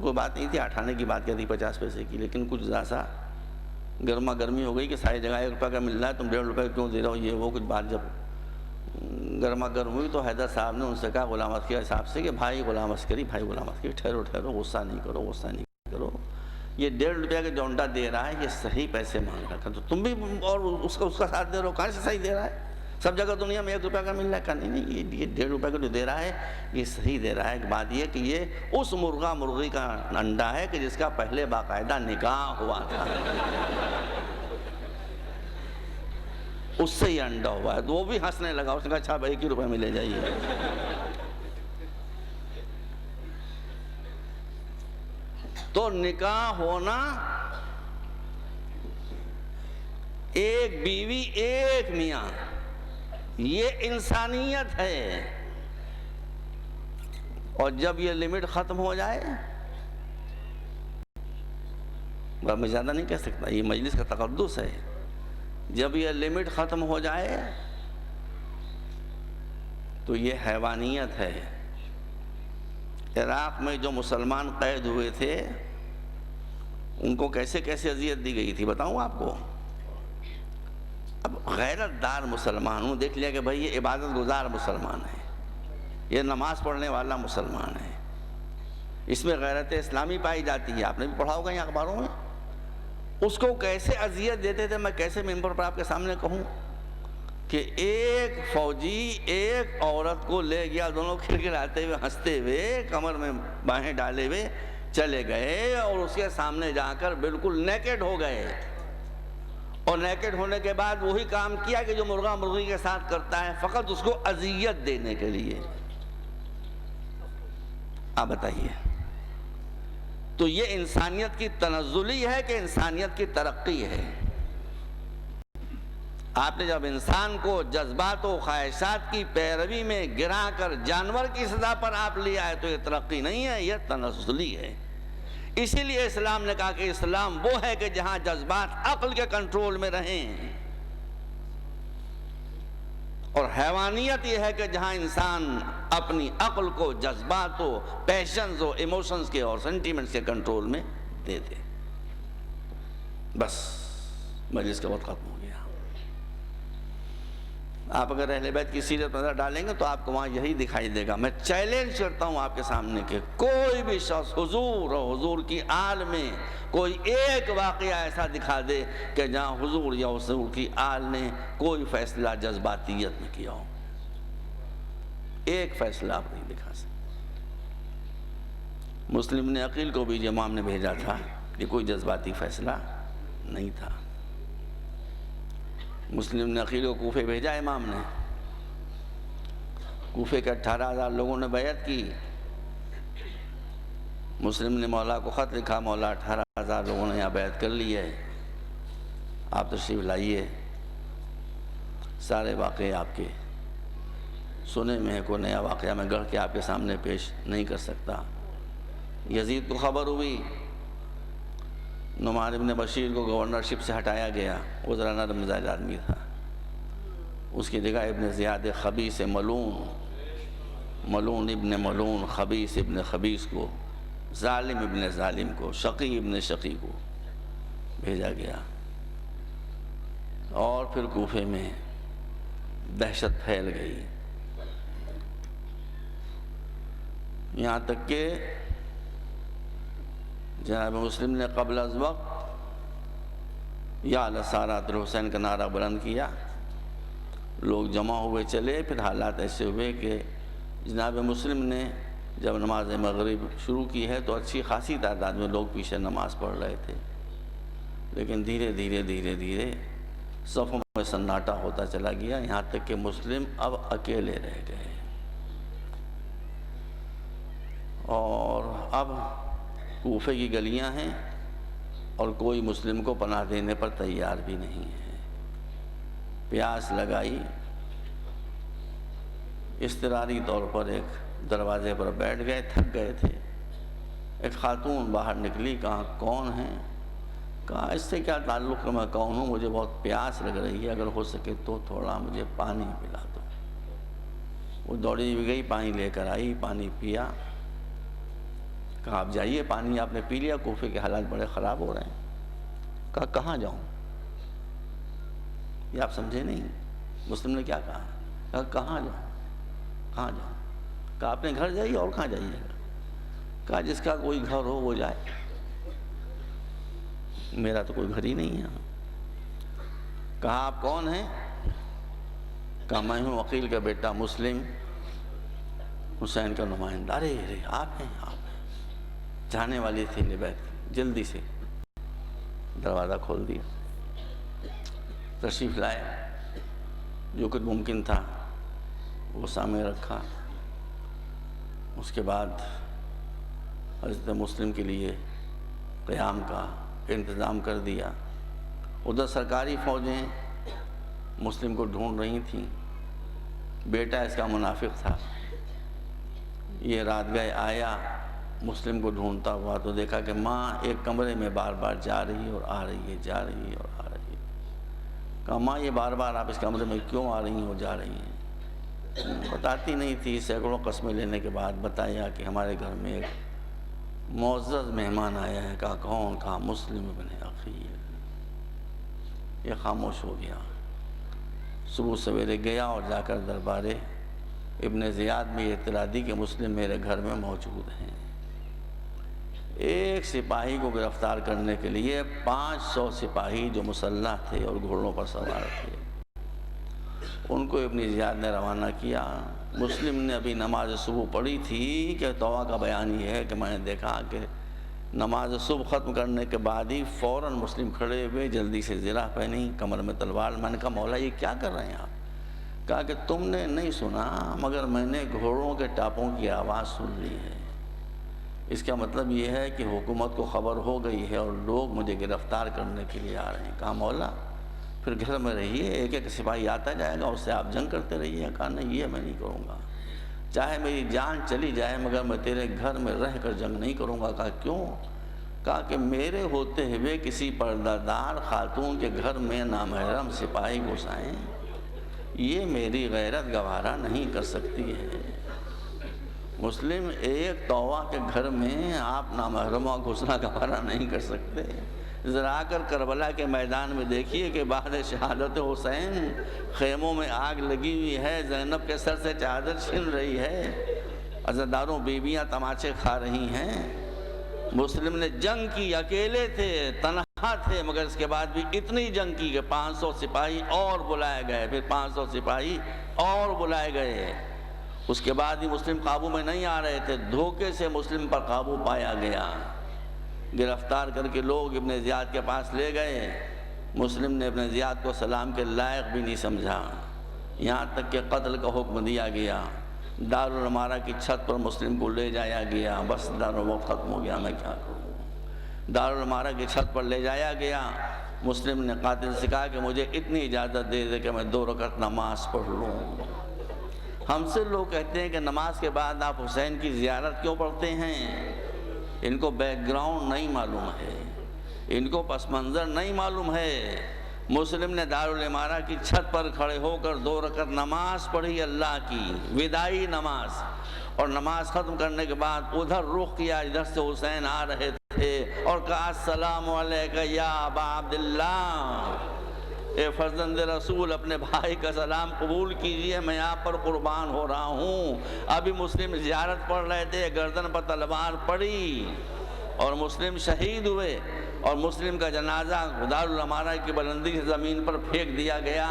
کوئی بات نہیں تھی، اٹھانے کی بات کیا تھی 50 پیسے کی، لیکن کچھ ذرا سا گرما گرمی ہو گئی کہ ساری جگہ 1 روپے کا مل رہا ہے، تم 1.5 روپے کیوں دے رہے ہو، یہ وہ کچھ بات جب گرما گرم ہوئی تو حیدر صاحب نے ان سے کہا غلام عسکری صاحب سے کہ بھائی غلام عسکری ٹھہرو ٹھہرو، غصہ نہیں کرو، یہ 1.5 روپے کا جو انڈا دے رہا ہے یہ صحیح پیسے مانگ رہا ہے، تو تم بھی اور اس کا ساتھ دے رہے ہو، کہاں سے صحیح دے رہا ہے، سب جگہ دنیا میں 1 روپے کا مل رہا ہے، کہا نہیں یہ 1.5 روپے کا جو دے رہا ہے یہ صحیح دے رہا ہے۔ ایک بات یہ کہ یہ اس مرغی کا انڈا ہے کہ جس کا پہلے باقاعدہ نکاح ہوا تھا، اس سے یہ انڈا ہوا ہے۔ تو وہ بھی ہنسنے لگا، اس نے کہا اچھا 1 ہی روپے میں لے جائیے۔ تو نکاح ہونا، ایک بیوی 1 میاں، یہ انسانیت ہے، اور جب یہ لمٹ ختم ہو جائے، میں زیادہ نہیں کہہ سکتا، یہ مجلس کا تقدس ہے، جب یہ لمٹ ختم ہو جائے تو یہ حیوانیت ہے۔ عراق میں جو مسلمان قید ہوئے تھے ان کو کیسے کیسے اذیت دی گئی تھی بتاؤں آپ کو۔ اب غیرت دار مسلمان ہوں، دیکھ لیا کہ بھائی یہ عبادت گزار مسلمان ہے، یہ نماز پڑھنے والا مسلمان ہے، اس میں غیرت اسلامی پائی جاتی ہے، آپ نے بھی پڑھا ہوگا یہ اخباروں میں۔ اس کو کیسے اذیت دیتے تھے، میں کیسے ممبر پر آپ کے سامنے کہوں کہ ایک فوجی ایک عورت کو لے گیا، دونوں کھڑکھڑاتے ہوئے ہنستے ہوئے کمر میں باہیں ڈالے ہوئے چلے گئے، اور اس کے سامنے جا کر بالکل نیکڈ ہو گئے، اور نیکڈ ہونے کے بعد وہی کام کیا کہ جو مرغی کے ساتھ کرتا ہے، فقط اس کو اذیت دینے کے لیے۔ آپ بتائیے، تو یہ انسانیت کی تنزلی ہے کہ انسانیت کی ترقی ہے؟ آپ نے جب انسان کو جذبات و خواہشات کی پیروی میں گرا کر جانور کی سطح پر آپ لیا ہے تو یہ ترقی نہیں ہے، یہ تنزلی ہے۔ اسی لیے اسلام نے کہا کہ اسلام وہ ہے کہ جہاں جذبات عقل کے کنٹرول میں رہیں، اور حیوانیت یہ ہے کہ جہاں انسان اپنی عقل کو جذبات و پیشنز و ایموشنز کے اور سینٹیمنٹس کے کنٹرول میں دے دے۔ بس مجلس کا وقت ختم ہو گیا۔ آپ اگر اہل بیت کی سیرت نظر ڈالیں گے تو آپ کو وہاں یہی دکھائی دے گا۔ میں چیلنج کرتا ہوں آپ کے سامنے کہ کوئی بھی شخص حضور اور حضور کی آل میں کوئی ایک واقعہ ایسا دکھا دے کہ جہاں حضور یا حضور کی آل نے کوئی فیصلہ جذباتیت میں کیا ہو، ایک فیصلہ آپ نہیں دکھا سکتے۔ مسلم نے عقیل کو بھی امام نے بھیجا تھا کہ کوئی جذباتی فیصلہ نہیں تھا۔ مسلم نے عقیل کو کوفے بھیجا امام نے، کوفے کے 18,000 لوگوں نے بیعت کی، مسلم نے مولا کو خط لکھا، مولا 18,000 لوگوں نے یہاں بیعت کر لی ہے، آپ تشریف لائیے۔ سارے واقعے آپ کے سنے میں ہے، کوئی نیا واقعہ میں گڑھ کے آپ کے سامنے پیش نہیں کر سکتا۔ یزید کو خبر ہوئی، نعمان ابن بشیر کو گورنرشپ سے ہٹایا گیا، وہ ذرا نرم مزاج آدمی تھا، اس کی جگہ ابن زیاد خبیث ملون ابن ملون، خبیث ابن خبیث کو، ظالم ابن ظالم کو، شقی ابن شقی کو بھیجا گیا، اور پھر کوفے میں دہشت پھیل گئی، یہاں تک کہ جناب مسلم نے قبل از وقت یا لسارات الحسین کا نعرہ بلند کیا، لوگ جمع ہوئے چلے، پھر حالات ایسے ہوئے کہ جناب مسلم نے جب نماز مغرب شروع کی ہے تو اچھی خاصی تعداد میں لوگ پیچھے نماز پڑھ رہے تھے، لیکن دھیرے دھیرے صفوں میں سناٹا ہوتا چلا گیا، یہاں تک کہ مسلم اب اکیلے رہ گئے، اور اب کوفے کی گلیاں ہیں اور کوئی مسلم کو پناہ دینے پر تیار بھی نہیں ہے۔ پیاس لگائی، اضطراری طور پر ایک دروازے پر بیٹھ گئے، تھک گئے تھے، ایک خاتون باہر نکلی، کہا کون ہیں؟ کہا اس سے کیا تعلق کہ میں کون ہوں، مجھے بہت پیاس لگ رہی ہے، اگر ہو سکے تو تھوڑا مجھے پانی پلا دو۔ وہ دوڑی بھی گئی، پانی لے کر آئی، پانی پیا، کہا آپ جائیے، پانی آپ نے پی لیا، کوفے کے حالات بڑے خراب ہو رہے ہیں۔ کہا کہاں جاؤں؟ یہ آپ سمجھے نہیں، مسلم نے کیا کہا؟ کہا کہاں جاؤں؟ کہا اپنے گھر جائیے، اور کہاں جائیے گا؟ کہا جس کا کوئی گھر ہو وہ جائے، میرا تو کوئی گھر ہی نہیں ہے۔ کہا آپ کون ہیں؟ کہا میں ہوں عقیل کا بیٹا مسلم، حسین کا نمائندہ۔ ارے آپ ہیں، جانے والی تھی لبیک، جلدی سے دروازہ کھول دیا، تشریف لائے، جو کچھ ممکن تھا وہ سامنے رکھا، اس کے بعد حضرت مسلم کے لیے قیام کا انتظام کر دیا۔ ادھر سرکاری فوجیں مسلم کو ڈھونڈ رہی تھیں، بیٹا اس کا منافق تھا، یہ رات گئے آیا مسلم کو ڈھونڈتا ہوا، تو دیکھا کہ ماں ایک کمرے میں بار بار جا رہی ہے اور آ رہی ہے، جا رہی ہے اور آ رہی ہے۔ کہا ماں یہ بار بار آپ اس کمرے میں کیوں آ رہی ہیں اور جا رہی ہیں؟ بتاتی نہیں تھی، سینکڑوں قسمیں لینے کے بعد بتایا کہ ہمارے گھر میں ایک معزز مہمان آیا ہے۔ کہا کون؟ کہا مسلم ابن عقیل۔ یہ خاموش ہو گیا۔ صبح سویرے گیا اور جا کر دربارے ابن زیاد میں یہ اطلاع دی کہ مسلم میرے گھر میں موجود ہیں۔ ایک سپاہی کو گرفتار کرنے کے لیے 500 سپاہی جو مسلح تھے اور گھوڑوں پر سوار تھے، ان کو ابن زیاد نے روانہ کیا۔ مسلم نے ابھی نماز صبح پڑھی تھی کہ توبہ کا بیان یہ ہے کہ میں نے دیکھا کہ نماز صبح ختم کرنے کے بعد ہی فوراً مسلم کھڑے ہوئے، جلدی سے زرہ پہنی، کمر میں تلوار۔ میں نے کہا مولا یہ کیا کر رہے ہیں آپ؟ کہا کہ تم نے نہیں سنا مگر میں نے گھوڑوں کے ٹاپوں کی آواز سن لی ہے، اس کا مطلب یہ ہے کہ حکومت کو خبر ہو گئی ہے اور لوگ مجھے گرفتار کرنے کے لیے آ رہے ہیں۔ کہا مولا پھر گھر میں رہیے، ایک ایک سپاہی آتا جائے گا، اس سے آپ جنگ کرتے رہیے۔ کہا نہیں یہ میں نہیں کروں گا، چاہے میری جان چلی جائے مگر میں تیرے گھر میں رہ کر جنگ نہیں کروں گا۔ کہا کیوں؟ کہا کہ میرے ہوتے ہوئے کسی پردہ دار خاتون کے گھر میں نامحرم سپاہی گھس آئیں، یہ میری غیرت گوارا نہیں کر سکتی ہے۔ مسلم ایک توبہ کے گھر میں آپ نامحرمہ گھسنا گوارا نہیں کر سکتے۔ ذرا آ کر کربلا کے میدان میں دیکھیے کہ بعد شہادت حسین خیموں میں آگ لگی ہوئی ہے، زینب کے سر سے چادر چھن رہی ہے، عزاداروں بیویاں تماچے کھا رہی ہیں۔ مسلم نے جنگ کی، اکیلے تھے، تنہا تھے، مگر اس کے بعد بھی اتنی جنگ کی کہ 500 سپاہی اور بلائے گئے، پھر 500 سپاہی اور بلائے گئے۔ اس کے بعد بھی مسلم قابو میں نہیں آ رہے تھے، دھوکے سے مسلم پر قابو پایا گیا، گرفتار کر کے لوگ ابن زیاد کے پاس لے گئے۔ مسلم نے ابن زیاد کو سلام کے لائق بھی نہیں سمجھا، یہاں تک کہ قتل کا حکم دیا گیا۔ دارالعمارہ کی چھت پر مسلم کو لے جایا گیا، بس دارالوقت ختم ہو گیا، میں کیا کروں۔ دارالعمارہ کی چھت پر لے جایا گیا، مسلم نے قاتل سے کہا کہ مجھے اتنی اجازت دے دے کہ میں 2 رکعت نماز پڑھ لوں۔ ہم سے لوگ کہتے ہیں کہ نماز کے بعد آپ حسین کی زیارت کیوں پڑھتے ہیں؟ ان کو بیک گراؤنڈ نہیں معلوم ہے، ان کو پس منظر نہیں معلوم ہے۔ مسلم نے دارالعمارہ کی چھت پر کھڑے ہو کر 2 رکعت نماز پڑھی اللہ کی، وداعی نماز، اور نماز ختم کرنے کے بعد ادھر رخ کیا ادھر سے حسین آ رہے تھے اور کہا السلام علیکہ یا ابا عبداللہ، اے فرزند رسول اپنے بھائی کا سلام قبول کیجئے، میں آپ پر قربان ہو رہا ہوں۔ ابھی مسلم زیارت پڑھ رہے تھے، گردن پر تلوار پڑی اور مسلم شہید ہوئے، اور مسلم کا جنازہ دارالعمارہ کی بلندی سے زمین پر پھینک دیا گیا۔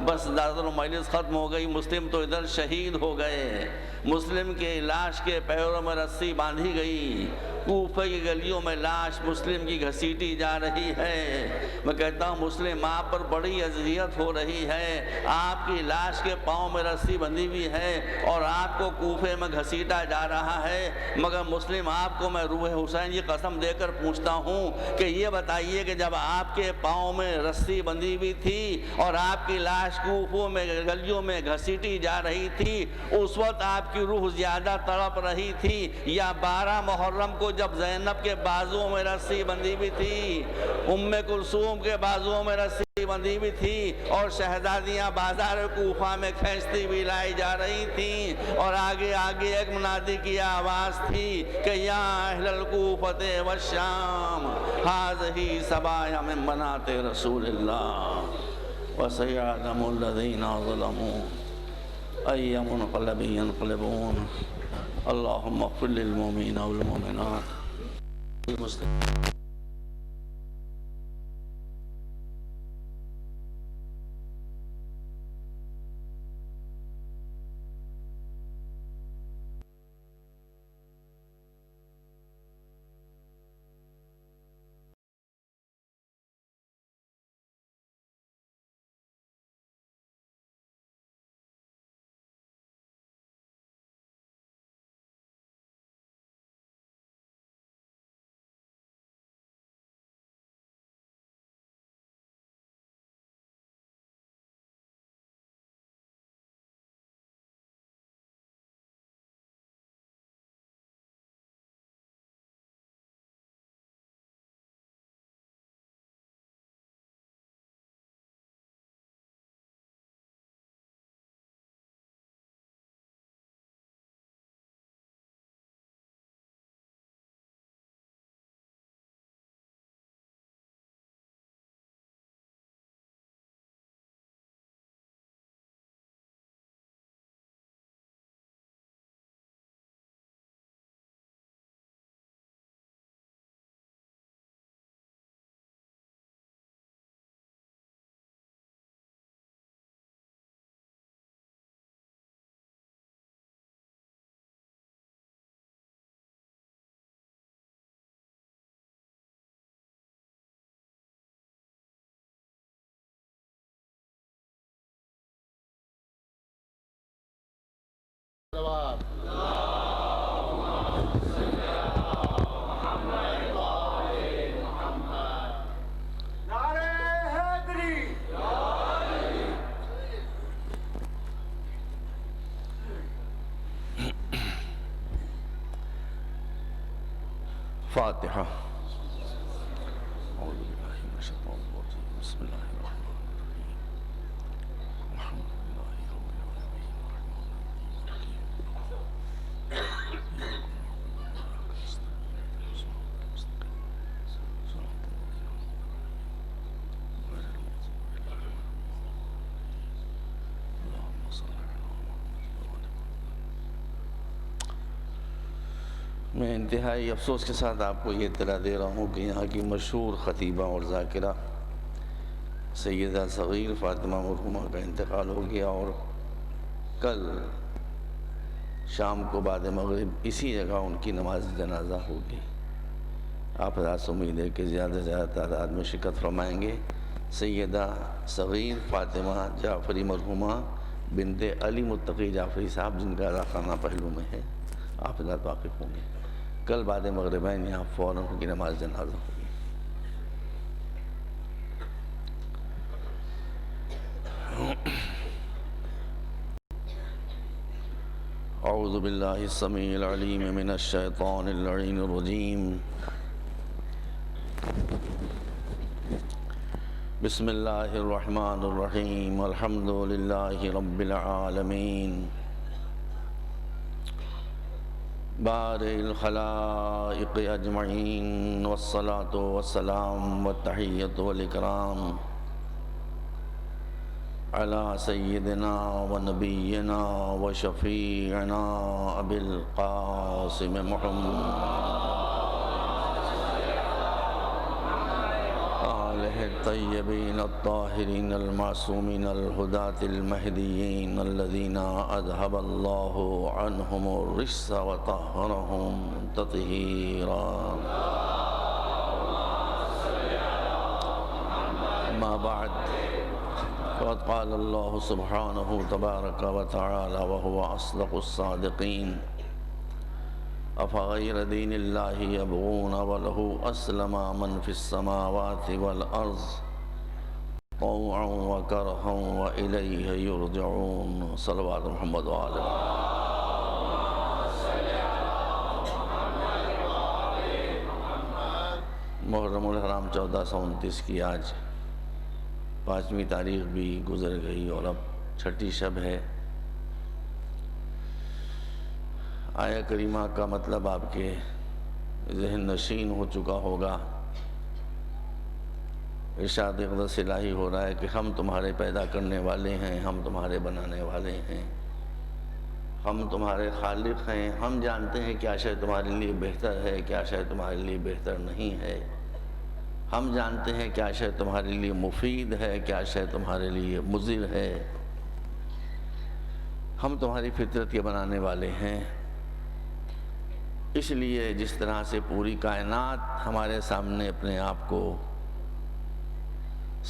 بس دارالمجلس ختم ہو گئی، مسلم تو ادھر شہید ہو گئے۔ مسلم کے لاش کے پیروں میں رسی باندھی گئی، کوفہ کی گلیوں میں لاش مسلم کی گھسیٹی جا رہی ہے۔ میں کہتا ہوں مسلم آپ پر بڑی اذیت ہو رہی ہے، آپ کی لاش کے پاؤں میں رسی بندھی ہوئی ہے اور آپ کو کوفے میں گھسیٹا جا رہا ہے، مگر مسلم آپ کو میں روح حسین کی قسم دے کر پوچھتا ہوں کہ یہ بتائیے کہ جب آپ کے پاؤں میں رسی بندھی ہوئی تھی اور آپ کی لاش کوفوں میں گلیوں میں گھسیٹی جا رہی تھی، اس وقت آپ کی روح زیادہ تڑپ رہی تھی یا 12 محرم کو جب زینب کے بازوؤں میں رسی بندھی ہوئی تھی، ام کلثوم کے بازوؤں میں رسی بندھی ہوئی تھی اور شہزادیاں بازار کوفہ میں کھینچتی ہوئی لائی جا رہی تھیں، اور آگے آگے ایک منادی کی آواز تھی کہ یا اہل الکوفۃ والشام ھذہ سبایا من بنات رسول اللہ وسیعلم الذین ظلموا ای منقلب ینقلبون اللہم اغفر للمؤمنین والمؤمنات صلوات۔ فاتحہ۔ اعوذ باللہ من الشیطان الرجیم، بسم اللہ الرحمن الرحیم، الحمد للہ رب العالمین الرحمن الرحیم میں انتہائی افسوس کے ساتھ آپ کو یہ اطلاع دے رہا ہوں کہ یہاں کی مشہور خطیبہ اور ذاکرہ سیدہ صغیر فاطمہ مرحومہ کا انتقال ہو گیا، اور کل شام کو بعد مغرب اسی جگہ ان کی نماز جنازہ ہوگی۔ آپ حضرات سے امید ہے کہ زیادہ سے زیادہ تعداد میں شرکت فرمائیں گے۔ سیدہ صغیر فاطمہ جعفری مرحومہ بنت علی متقی جعفری صاحب، جن کا خانہ پہلو میں ہے، آپ حضرات واقف ہوں گے۔ کل بعد مغربین یہاں فوراً ان کی نماز جنازہ ہوگی۔ اعوذ أعوذ بالله السميع العليم من الشيطان اللعين الرجيم بسم الله الرحمن الرحيم الحمد لله رب العالمين بارئ الخلائق أجمعين والصلاة والسلام والتحية والإكرام على سيدنا ونبينا وشفيعنا أبي القاسم محمد آله الطيبين الطاهرين المعصومين الهداة المهديين الذين أذهب الله عنهم الرجس وطهرهم تطهيرا. أما بعد، فقد قال الله سبحانه تبارك وتعالى وهو أصدق الصادقين: أفغير دين الله يبغون وله أسلم من في السماوات والأرض طوعا وكرها وإليه يرجعون. صلوات محمد وآله. محرم الحرام 1429 کی آج 5ویں تاریخ بھی گزر گئی اور اب چھٹی شب ہے. آیہ کریمہ کا مطلب آپ کے ذہن نشین ہو چکا ہوگا. ارشاد اقدس الہی ہو رہا ہے کہ ہم تمہارے پیدا کرنے والے ہیں، ہم تمہارے بنانے والے ہیں، ہم تمہارے خالق ہیں. ہم جانتے ہیں کیا شے تمہارے لیے بہتر ہے، کیا شے تمہارے لیے بہتر نہیں ہے. ہم جانتے ہیں کیا شے تمہارے لیے مفید ہے، کیا شے تمہارے لیے مضر ہے. ہم تمہاری فطرت کے بنانے والے ہیں. اس لیے جس طرح سے پوری کائنات ہمارے سامنے اپنے آپ کو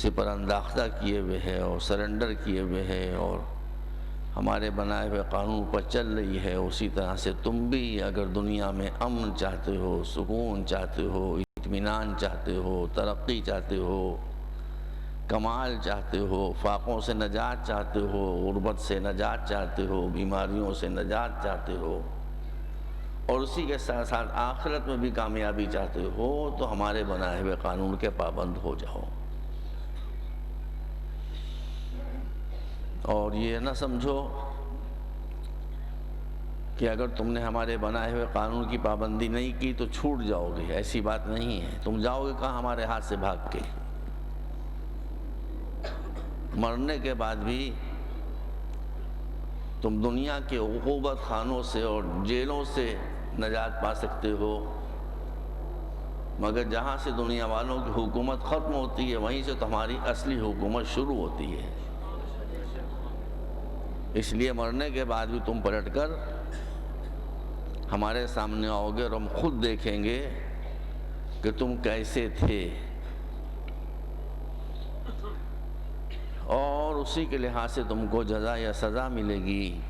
سپر انداختہ کیے ہوئے ہے اور سرنڈر کیے ہوئے ہے اور ہمارے بنائے ہوئے قانون پر چل رہی ہے، اسی طرح سے تم بھی اگر دنیا میں امن چاہتے ہو، سکون چاہتے ہو، اطمینان چاہتے ہو، ترقی چاہتے ہو، کمال چاہتے ہو، فاقوں سے نجات چاہتے ہو، غربت سے نجات چاہتے ہو، بیماریوں سے نجات چاہتے ہو، اور اسی کے ساتھ ساتھ آخرت میں بھی کامیابی چاہتے ہو، تو ہمارے بنائے ہوئے قانون کے پابند ہو جاؤ. اور یہ نہ سمجھو کہ اگر تم نے ہمارے بنائے ہوئے قانون کی پابندی نہیں کی تو چھوٹ جاؤ گے. ایسی بات نہیں ہے. تم جاؤ گے کہاں؟ ہمارے ہاتھ سے بھاگ کے. مرنے کے بعد بھی تم دنیا کے عقوبت خانوں سے اور جیلوں سے نجات پا سکتے ہو، مگر جہاں سے دنیا والوں کی حکومت ختم ہوتی ہے وہیں سے تمہاری اصلی حکومت شروع ہوتی ہے. اس لیے مرنے کے بعد بھی تم پلٹ کر ہمارے سامنے آؤ گے اور ہم خود دیکھیں گے کہ تم کیسے تھے، اور اسی کے لحاظ سے تم کو جزا یا سزا ملے گی.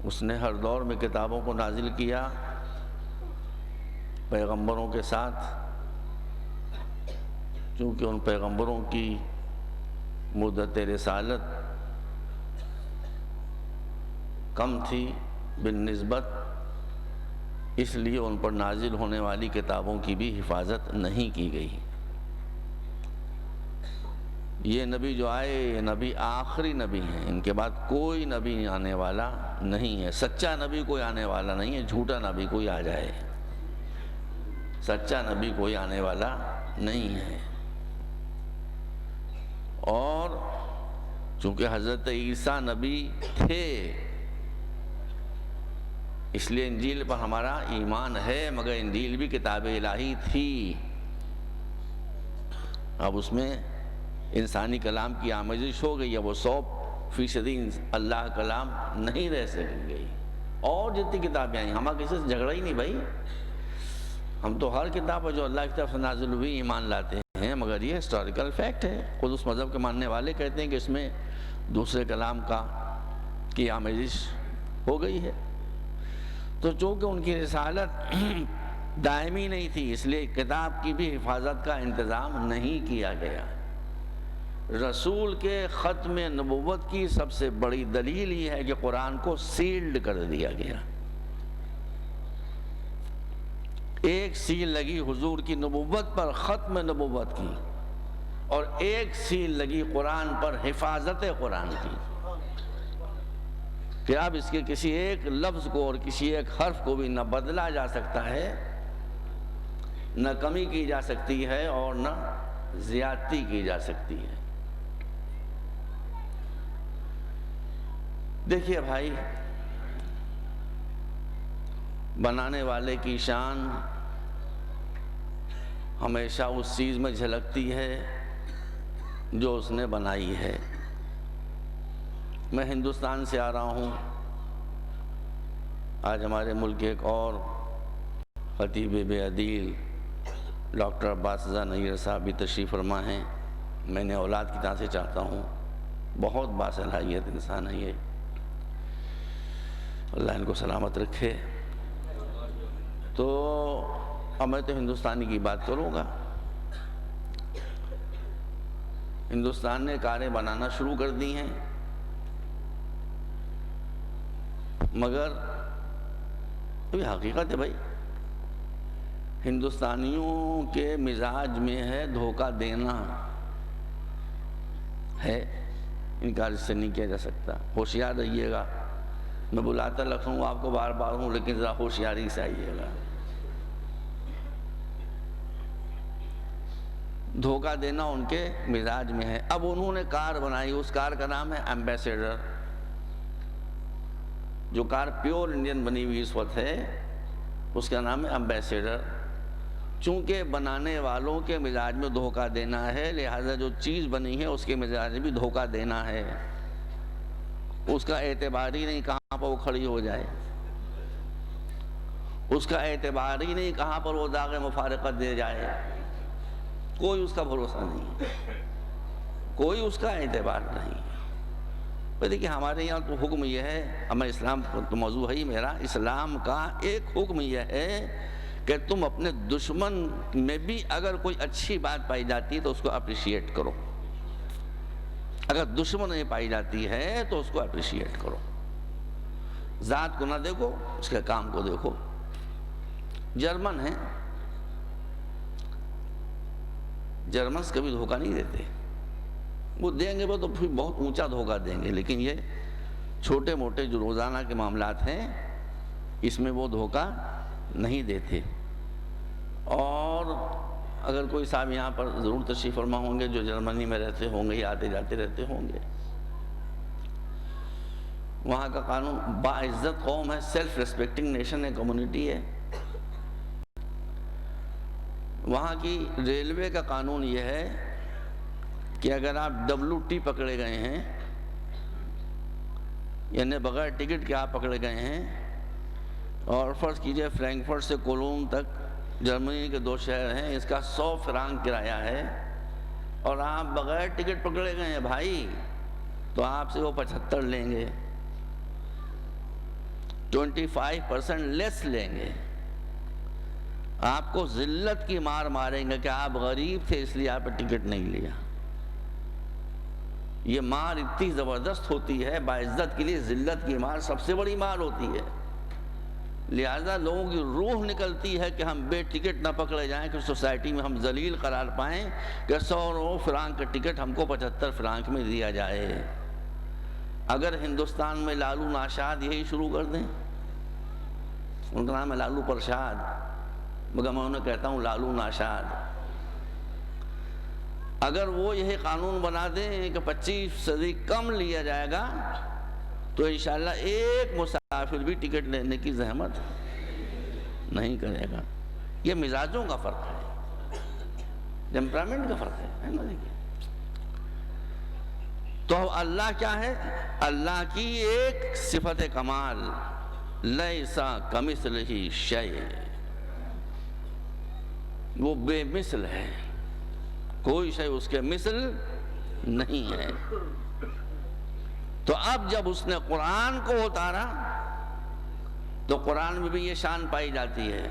اس نے ہر دور میں کتابوں کو نازل کیا پیغمبروں کے ساتھ، چونکہ ان پیغمبروں کی مدت رسالت کم تھی بالنسبت، اس لیے ان پر نازل ہونے والی کتابوں کی بھی حفاظت نہیں کی گئی. یہ نبی جو آئے یہ نبی آخری نبی ہیں. ان کے بعد کوئی نبی آنے والا نہیں ہے. سچا نبی کوئی آنے والا نہیں ہے. جھوٹا نبی کوئی آ جائے، سچا نبی کوئی آنے والا نہیں ہے. اور چونکہ حضرت عیسیٰ نبی تھے اس لیے انجیل پر ہمارا ایمان ہے، مگر انجیل بھی کتاب الہی تھی. اب اس میں انسانی کلام کی آمیزش ہو گئی ہے، وہ 100% اللہ کلام نہیں رہ سکیں گئی. اور جتنی کتابیں آئیں، ہمارا کسی سے جھگڑا ہی نہیں بھائی. ہم تو ہر کتاب پر جو اللہ کی طرف سے نازل ہوئی ایمان لاتے ہیں، مگر یہ ہسٹوریکل فیکٹ ہے. خود اس مذہب کے ماننے والے کہتے ہیں کہ اس میں دوسرے کلام کی آمیزش ہو گئی ہے. تو چونکہ ان کی رسالت دائمی نہیں تھی، اس لیے کتاب کی بھی حفاظت کا انتظام نہیں کیا گیا. رسول کے ختم نبوت کی سب سے بڑی دلیل یہ ہے کہ قرآن کو سیلڈ کر دیا گیا. ایک سیل لگی حضور کی نبوت پر ختم نبوت کی، اور ایک سیل لگی قرآن پر حفاظت قرآن کی، کہ اب اس کے کسی ایک لفظ کو اور کسی ایک حرف کو بھی نہ بدلا جا سکتا ہے، نہ کمی کی جا سکتی ہے اور نہ زیادتی کی جا سکتی ہے. دیکھیے بھائی، بنانے والے کی شان ہمیشہ اس چیز میں جھلکتی ہے جو اس نے بنائی ہے. میں ہندوستان سے آ رہا ہوں. آج ہمارے ملک کے ایک اور خطیب بے عدیل ڈاکٹر عباس رضا نیر صاحب بھی تشریف فرما ہیں. میں نے اولاد کی طرح سے چاہتا ہوں، بہت باصلاحیت انسان ہے یہ، اللہ ان کو سلامت رکھے. تو اب میں تو ہندوستانی کی بات کروں گا. ہندوستان نے کاریں بنانا شروع کر دی ہیں، مگر یہ حقیقت ہے بھائی، ہندوستانیوں کے مزاج میں ہے دھوکہ دینا ہے، انکار اس سے نہیں کیا جا سکتا. ہوشیار رہیے گا. میں بلاتا لکھوں آپ کو بار بار ہوں، لیکن ذرا ہوشیاری سے آئیے گا. دھوکہ دینا ان کے مزاج میں ہے. اب انہوں نے کار بنائی، اس کار کا نام ہے ایمبیسیڈر. جو کار پیور انڈین بنی ہوئی اس وقت ہے، اس کا نام ہے ایمبیسیڈر. چونکہ بنانے والوں کے مزاج میں دھوکہ دینا ہے، لہذا جو چیز بنی ہے اس کے مزاج میں بھی دھوکہ دینا ہے. اس کا اعتبار ہی نہیں کہاں پر وہ کھڑی ہو جائے، اس کا اعتبار ہی نہیں کہاں پر وہ داغ مفارقت دے جائے. کوئی اس کا بھروسہ نہیں، کوئی اس کا اعتبار نہیں. دیکھیے ہمارے یہاں تو حکم یہ ہے، ہمیں اسلام تو موضوع ہے ہی میرا، اسلام کا ایک حکم یہ ہے کہ تم اپنے دشمن میں بھی اگر کوئی اچھی بات پائی جاتی ہے تو اس کو اپریشیٹ کرو. اگر دشمن میں پائی جاتی ہے تو اس کو اپریشیٹ کرو. ذات کو نہ دیکھو، اس کے کام کو دیکھو. جرمن ہیں، جرمنز کبھی دھوکہ نہیں دیتے. وہ دیں گے وہ تو پھر بہت اونچا دھوکہ دیں گے، لیکن یہ چھوٹے موٹے جو روزانہ کے معاملات ہیں اس میں وہ دھوکہ نہیں دیتے. اور اگر کوئی صاحب یہاں پر ضرور تشریف فرما ہوں گے جو جرمنی میں رہتے ہوں گے یا آتے جاتے رہتے ہوں گے، وہاں کا قانون باعزت قوم ہے، سیلف ریسپیکٹنگ نیشن ہے، کمیونٹی ہے. وہاں کی ریلوے کا قانون یہ ہے کہ اگر آپ WT پکڑے گئے ہیں، یعنی بغیر ٹکٹ کے آپ پکڑے گئے ہیں، اور فرض کیجئے فرینکفرٹ سے کولون تک جرمنی کے 2 شہر ہیں، اس کا 100 فرانک کرایہ ہے، اور آپ بغیر ٹکٹ پکڑے گئے ہیں بھائی، تو آپ سے وہ 75 لیں گے، 25% لیس لیں گے. آپ کو ذلت کی مار ماریں گے کہ آپ غریب تھے اس لیے آپ نے ٹکٹ نہیں لیا. یہ مار اتنی زبردست ہوتی ہے، باعزت کے لیے ذلت کی مار سب سے بڑی مار ہوتی ہے. لہذا لوگوں کی روح نکلتی ہے کہ ہم بے ٹکٹ نہ پکڑے جائیں، کہ سوسائٹی میں ہم ذلیل قرار پائیں، کہ 100 فرانک کا ٹکٹ ہم کو 75 فرانک میں دیا جائے. اگر ہندوستان میں لالو ناشاد یہی شروع کر دیں، ان کا نام ہے لالو پرشاد، مگر میں انہیں کہتا ہوں لالو ناشاد. اگر وہ یہی قانون بنا دیں کہ 25% کم لیا جائے گا تو انشاءاللہ ایک مسافر بھی ٹکٹ لینے کی زحمت نہیں کرے گا. یہ مزاجوں کا فرق ہے، ٹیمپرامنٹ کا فرق ہے نا. دیکھیے تو اللہ کیا ہے؟ اللہ کی ایک صفت کمال، لیسا کمثلہ شیء، وہ بے مثل ہے، کوئی شے اس کے مثل نہیں ہے. تو اب جب اس نے قرآن کو اتارا تو قرآن میں بھی یہ شان پائی جاتی ہے.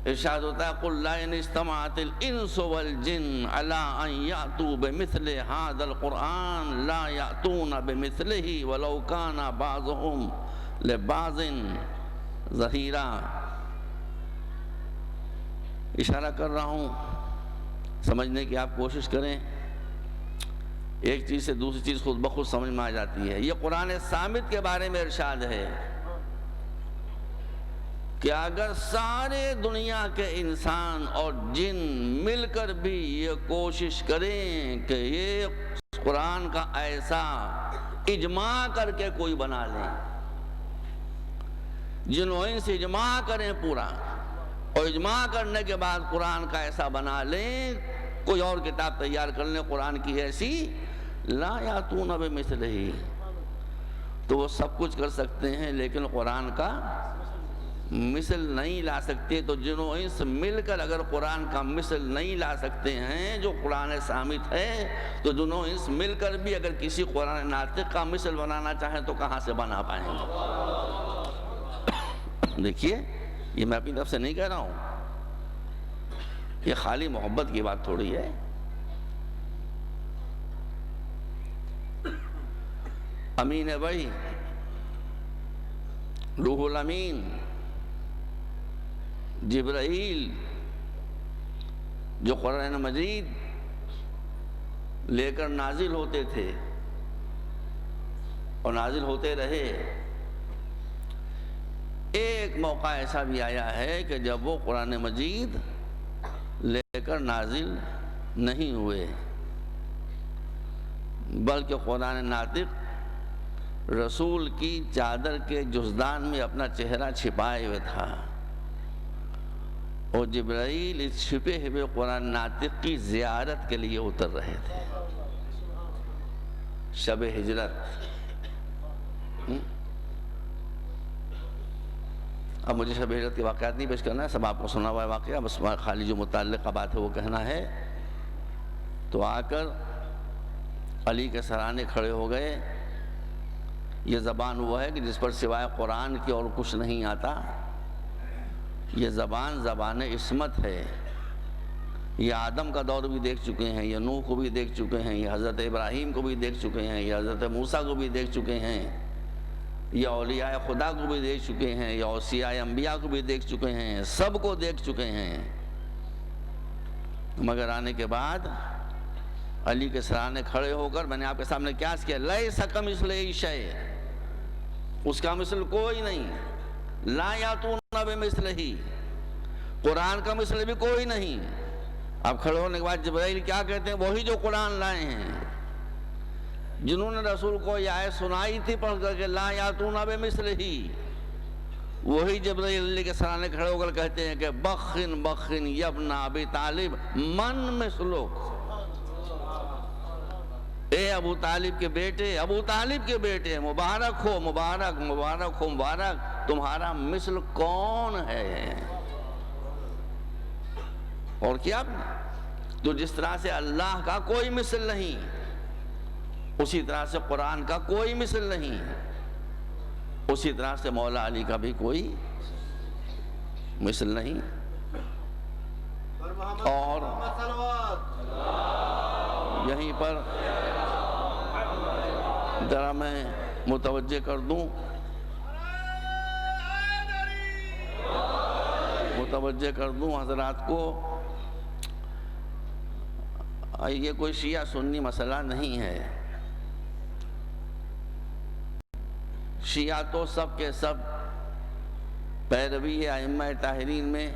ارشاد ہوتا ہے قل لا ان اجتمعت الانس والجن على ان یأتوا بمثل هذا القرآن لا یأتون بمثله ولو كان بعضهم لبعض ظہیرا۔ اشارہ کر رہا ہوں سمجھنے کی آپ کوشش کریں، ایک چیز سے دوسری چیز خود بخود سمجھ میں آ جاتی ہے۔ یہ قرآن صامت کے بارے میں ارشاد ہے کہ اگر سارے دنیا کے انسان اور جن مل کر بھی یہ کوشش کریں کہ یہ قرآن کا ایسا اجماع کر کے کوئی بنا لیں، جن و انس اجماع کریں پورا، اور اجماع کرنے کے بعد قرآن کا ایسا بنا لیں، کوئی اور کتاب تیار کر لیں قرآن کی ایسی، لا یاتون بمثلہ، تو وہ سب کچھ کر سکتے ہیں لیکن قرآن کا مثل نہیں لا سکتے۔ تو جن و انس مل کر اگر قرآن کا مثل نہیں لا سکتے ہیں جو قرآن صامت ہے، تو جن و انس مل کر بھی اگر کسی قرآن ناطق کا مثل بنانا چاہیں تو کہاں سے بنا پائیں گے؟ دیکھیے یہ میں اپنی طرف سے نہیں کہہ رہا ہوں، یہ خالی محبت کی بات تھوڑی ہے۔ امین بھائی، روح الامین جبرائیل جو قرآن مجید لے کر نازل ہوتے تھے اور نازل ہوتے رہے، ایک موقع ایسا بھی آیا ہے کہ جب وہ قرآن مجید لے کر نازل نہیں ہوئے، بلکہ قرآن ناطق رسول کی چادر کے جزدان میں اپنا چہرہ چھپائے ہوئے تھا، اور جبرائیل اس چھپے ہوئے قرآن ناطق کی زیارت کے لیے اتر رہے تھے شب ہجرت۔ اب مجھے شب ہجرت کے واقعات نہیں پیش کرنا ہے، سب آپ کو سنا ہوا ہے واقعہ، بس خالی جو متعلقہ بات ہے وہ کہنا ہے۔ تو آ کر علی کے سرانے کھڑے ہو گئے، یہ زبان وہ ہے کہ جس پر سوائے قرآن کی اور کچھ نہیں آتا، یہ زبان زبان عصمت ہے۔ یہ آدم کا دور بھی دیکھ چکے ہیں، یہ نوح کو بھی دیکھ چکے ہیں، یہ حضرت ابراہیم کو بھی دیکھ چکے ہیں، یہ حضرت موسیٰ کو بھی دیکھ چکے ہیں، یہ اولیاء خدا کو بھی دیکھ چکے ہیں، یہ اوصیاء انبیاء کو بھی دیکھ چکے ہیں، سب کو دیکھ چکے ہیں۔ مگر آنے کے بعد علی کے سرانے کھڑے ہو کر میں نے آپ کے سامنے قیاس کیا، لیس کمثلہ شیء، اس کا مثل کوئی نہیں، لا یاتون بمثلہ، قرآن کا مثل بھی کوئی نہیں۔ اب کھڑے ہونے کے بعد جبرائیل کیا کہتے ہیں؟ وہی جو قرآن لائے ہیں، جنہوں نے رسول کو یہ آیت سنائی تھی پڑھ کر کے لا یاتون بمثلہ، وہی جبرائیل علی کے سرانے کھڑے ہو کر کہتے ہیں کہ بخن بخن یبن ابی طالب من مثلک، اے ابو طالب کے بیٹے، ابو طالب کے بیٹے، مبارک ہو مبارک مبارک ہو مبارک، تمہارا مثل کون ہے؟ اور کیا؟ تو جس طرح سے اللہ کا کوئی مثل نہیں، اسی طرح سے قرآن کا کوئی مثل نہیں، اسی طرح سے مولا علی کا بھی کوئی مثل نہیں۔ اور یہیں پر ذرا میں متوجہ کر دوں حضرات کو، یہ کوئی شیعہ سنی مسئلہ نہیں ہے، شیعہ تو سب کے سب پیروی ائمہ طاہرین میں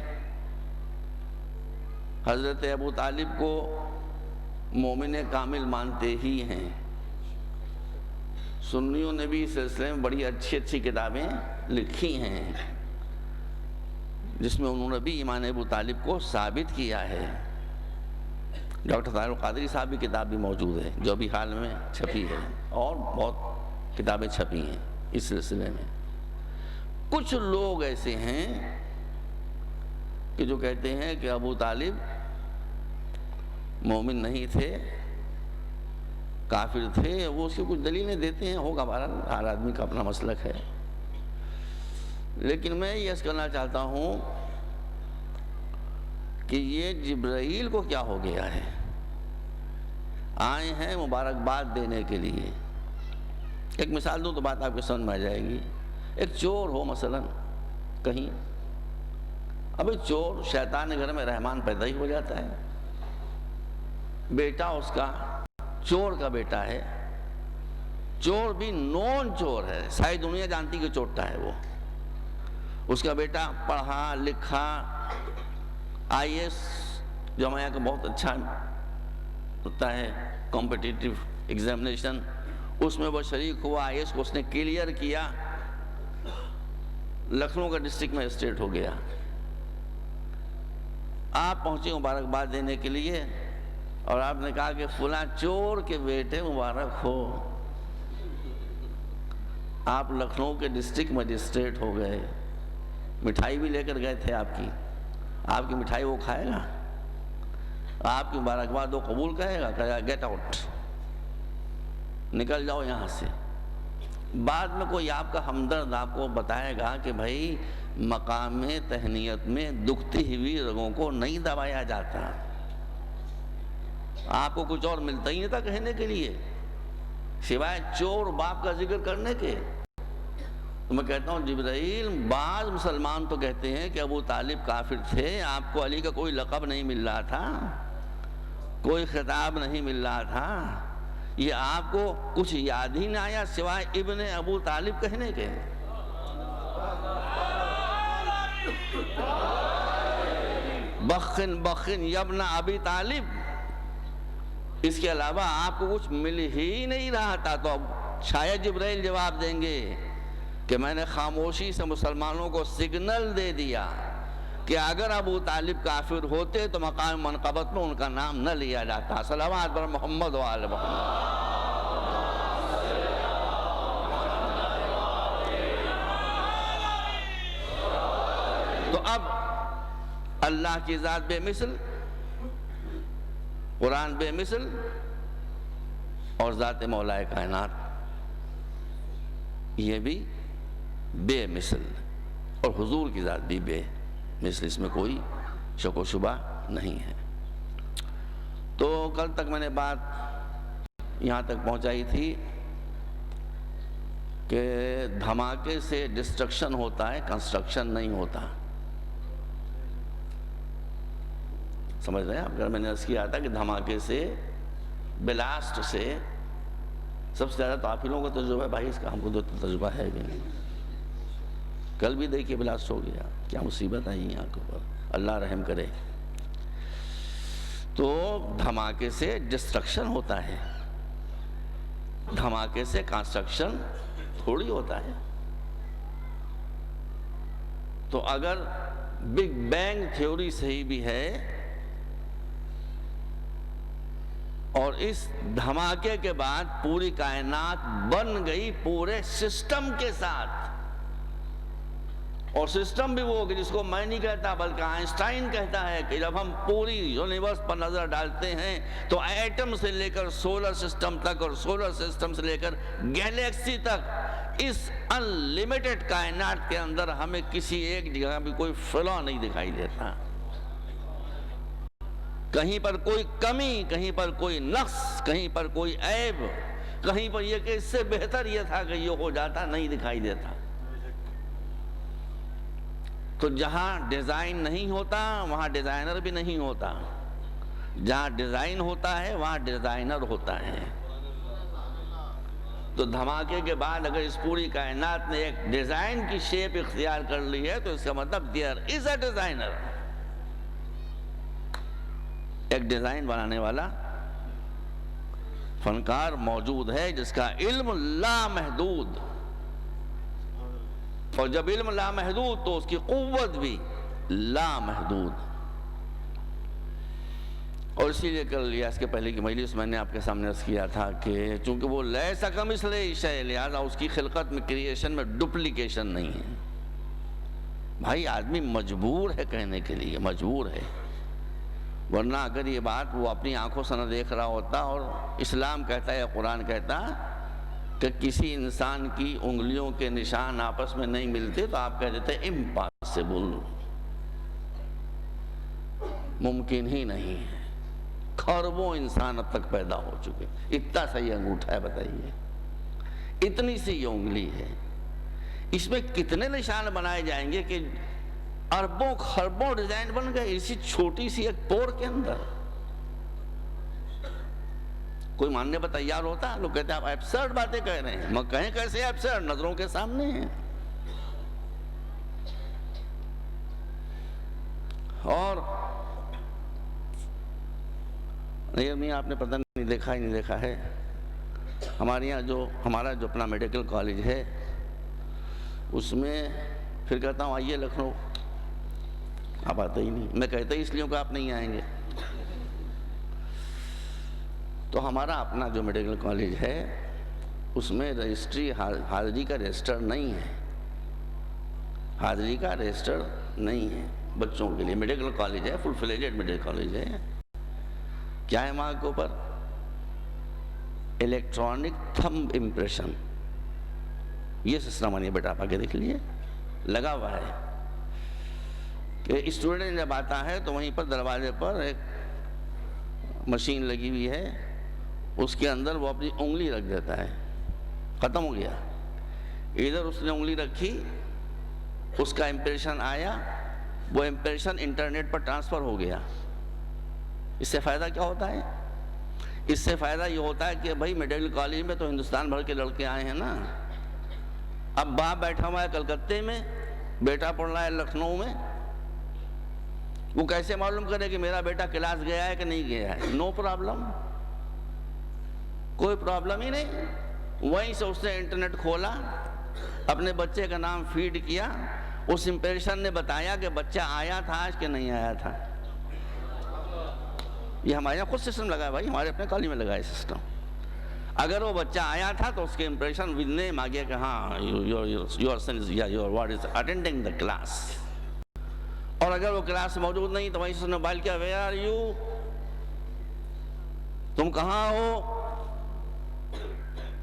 حضرت ابو طالب کو مومن کامل مانتے ہی ہیں۔ سنیوں نے بھی اس سلسلے میں بڑی اچھی اچھی کتابیں لکھی ہیں جس میں انہوں نے بھی ایمان ابو طالب کو ثابت کیا ہے۔ ڈاکٹر طاہر القادری صاحب کی کتاب بھی موجود ہے جو ابھی حال میں چھپی ہے، اور بہت کتابیں چھپی ہیں اس سلسلے میں۔ کچھ لوگ ایسے ہیں کہ جو کہتے ہیں کہ ابو طالب مومن نہیں تھے، کافر تھے، وہ اس کی کچھ دلیلیں دیتے ہیں، ہوگا بہرحال ہر آدمی کا اپنا مسلک ہے۔ لیکن میں یہ کہنا چاہتا ہوں کہ یہ جبرائیل کو کیا ہو گیا ہے، آئے ہیں مبارکباد دینے کے لیے۔ ایک مثال دوں تو بات آپ کو سمجھ میں آ جائے گی۔ ایک چور ہو مثلا کہیں، ابھی چور شیطان کے گھر میں رحمان پیدا ہی ہو جاتا ہے، بیٹا اس کا چور کا بیٹا ہے، چور بھی نون چور ہے، ساری دنیا جانتی کہ چوٹا ہے وہ، اس کا بیٹا پڑھا لکھا آئی ایس جو ہمارے یہاں کا بہت اچھا ہوتا ہے کمپٹیٹیو ایگزامینیشن، اس میں وہ شریک ہوا، آئی ایس کو اس نے کلیئر کیا، لکھنؤ کا ڈسٹرکٹ مجسٹریٹ ہو گیا۔ آپ پہنچے مبارکباد دینے کے لیے اور آپ نے کہا کہ فلاں چور کے بیٹے مبارک ہو، آپ لکھنؤ کے ڈسٹرکٹ مجسٹریٹ ہو گئے، مٹھائی بھی لے کر گئے تھے آپ کی مٹھائی وہ کھائے گا؟ آپ کی مبارکباد وہ قبول کہے گا؟ کہے گا گیٹ آؤٹ، نکل جاؤ یہاں سے۔ بعد میں کوئی آپ کا ہمدرد آپ کو بتائے گا کہ بھائی مقام تہنیت میں دکھتی ہوئی رگوں کو نہیں دبایا جاتا، آپ کو کچھ اور ملتا ہی نہیں تھا کہنے کے لیے سوائے چور باپ کا ذکر کرنے کے۔ تو میں کہتا ہوں جبرائیل، بعض مسلمان تو کہتے ہیں کہ ابو طالب کافر تھے، آپ کو علی کا کوئی لقب نہیں مل رہا تھا، کوئی خطاب نہیں مل رہا تھا، یہ آپ کو کچھ یاد ہی نہ آیا سوائے ابن ابو طالب کہنے کے۔ بخن بخن یبن ابی طالب، اس کے علاوہ آپ کو کچھ مل ہی نہیں رہا تھا۔ تو اب شاید جبرائیل جواب دیں گے کہ میں نے خاموشی سے مسلمانوں کو سگنل دے دیا کہ اگر ابو طالب کافر ہوتے تو مقام منقبت میں ان کا نام نہ لیا جاتا۔ صلوات بر محمد و آل محمد۔ تو اب اللہ کی ذات بے مثل، قرآن بے مثل، اور ذات مولا کائنات یہ بھی بے مثل، اور حضور کی ذات بھی بے مثل، اس میں کوئی شک و شبہ نہیں ہے۔ تو کل تک میں نے بات یہاں تک پہنچائی تھی کہ دھماکے سے ڈسٹرکشن ہوتا ہے، کنسٹرکشن نہیں ہوتا۔ سمجھ رہے ہیں آپ؟ اگر میں نے عرض کیا تھا کہ دھماکے سے، بلاسٹ سے، سب سے زیادہ تو آپ ہی لوگوں کا تجربہ ہے بھائی، اس کا ہم کو تو تجربہ ہے بھی نہیں۔ کل بھی دیکھیے بلاسٹ ہو گیا، کیا مصیبت آئی یہاں کے اوپر، اللہ رحم کرے۔ تو دھماکے سے ڈسٹرکشن ہوتا ہے، دھماکے سے کنسٹرکشن تھوڑی ہوتا ہے۔ تو اگر بگ بینگ تھیوری صحیح بھی ہے اور اس دھماکے کے بعد پوری کائنات بن گئی پورے سسٹم کے ساتھ، اور سسٹم بھی وہ کہ جس کو میں نہیں کہتا بلکہ آئنسٹائن کہتا ہے کہ جب ہم پوری یونیورس پر نظر ڈالتے ہیں تو ایٹم سے لے کر سولر سسٹم تک، اور سولر سسٹم سے لے کر گیلیکسی تک، اس ان لمیٹڈ کائنات کے اندر ہمیں کسی ایک جگہ بھی کوئی فلا نہیں دکھائی دیتا، کہیں پر کوئی کمی، کہیں پر کوئی نقص، کہیں پر کوئی عیب، کہیں پر یہ کہ اس سے بہتر یہ تھا کہ یہ ہو جاتا، نہیں دکھائی دیتا۔ تو جہاں ڈیزائن نہیں ہوتا وہاں ڈیزائنر بھی نہیں ہوتا، جہاں ڈیزائن ہوتا ہے وہاں ڈیزائنر ہوتا ہے۔ تو دھماکے کے بعد اگر اس پوری کائنات نے ایک ڈیزائن کی شیپ اختیار کر لی ہے تو اس کا مطلب دیئر از اے ڈیزائنر، ایک ڈیزائن بنانے والا فنکار موجود ہے جس کا علم لامحدود، اور جب علم لامحدود تو اس کی قوت بھی لامحدود۔ اور اسی لیے کل یا اس کے پہلے کی مجلس میں نے آپ کے سامنے عرض کیا تھا کہ چونکہ وہ لیسا کمثلہ شیء، لہذا اس کی خلقت میں، کریشن میں ڈپلیکیشن نہیں ہے۔ بھائی آدمی مجبور ہے کہنے کے لیے، مجبور ہے، ورنہ اگر یہ بات وہ اپنی آنکھوں سے نہ دیکھ رہا ہوتا اور اسلام کہتا ہے یا قرآن کہتا کہ کسی انسان کی انگلیوں کے نشان آپس میں نہیں ملتے تو آپ کہہ دیتے امپاسبل، ممکن ہی نہیں ہے. کھربوں انسان اب تک پیدا ہو چکے. اتنا سا یہ انگوٹھا ہے، بتائیے، اتنی سی یہ انگلی ہے، اس میں کتنے نشان بنائے جائیں گے کہ اربوں خربوں ڈیزائن بن گئے اسی چھوٹی سی ایک پور کے اندر. کوئی ماننے پر تیار ہوتا ہے؟ لوگ کہتے ہیں آپ ایبسرڈ باتیں کہہ رہے ہیں. میں کہیں کیسے ایبسرڈ؟ نظروں کے سامنے ہیں. اور نہیں، آپ نے پتہ نہیں دیکھا ہی نہیں دیکھا ہے، ہمارے یہاں ہمارا جو اپنا میڈیکل کالج ہے اس میں پھر کہتا ہوں آئیے لکھنؤ، آپ آتے ہی نہیں. میں کہتا ہی اس لیے کہ آپ نہیں آئیں گے. تو ہمارا اپنا جو میڈیکل کالج ہے اس میں رجسٹری حاضری کا رجسٹر نہیں ہے. حاضری کا رجسٹر نہیں ہے بچوں کے لیے. میڈیکل کالج ہے، فل فلیجڈ میڈیکل کالج ہے. کیا ہے وہاں کے اوپر؟ Electronic thumb impression. یہ سسٹم آنی ہے بیٹا، آپ آگے دیکھ لیجیے، لگا ہوا ہے کہ اسٹوڈنٹ جب آتا ہے تو وہیں پر دروازے پر ایک مشین لگی ہوئی ہے، اس کے اندر وہ اپنی انگلی رکھ دیتا ہے. ختم ہو گیا. ادھر اس نے انگلی رکھی، اس کا امپریشن آیا، وہ امپریشن انٹرنیٹ پر ٹرانسفر ہو گیا. اس سے فائدہ کیا ہوتا ہے؟ اس سے فائدہ یہ ہوتا ہے کہ بھائی میڈیکل کالج میں تو ہندوستان بھر کے لڑکے آئے ہیں نا. اب باپ بیٹھا ہوا ہے کلکتے میں، بیٹا پڑھ رہا ہے لکھنؤ میں، وہ کیسے معلوم کرے کہ میرا بیٹا کلاس گیا ہے کہ نہیں گیا ہے؟ نو پرابلم، کوئی پرابلم ہی نہیں. وہیں سے اس نے انٹرنیٹ کھولا، اپنے بچے کا نام فیڈ کیا، اس امپریشن نے بتایا کہ بچہ آیا تھا آج کہ نہیں آیا تھا. یہ ہمارے یہاں خود سسٹم لگا ہے بھائی، ہمارے اپنے کالج میں لگا ہے سسٹم. اگر وہ بچہ آیا تھا تو اس کے امپریشن ود نیم آ گیا کہ ہاں your son is your what is attending the class. اور اگر وہ کلاس موجود نہیں تو وہیں سے موبائل کیا، ویئر آر یو، تم کہاں ہو؟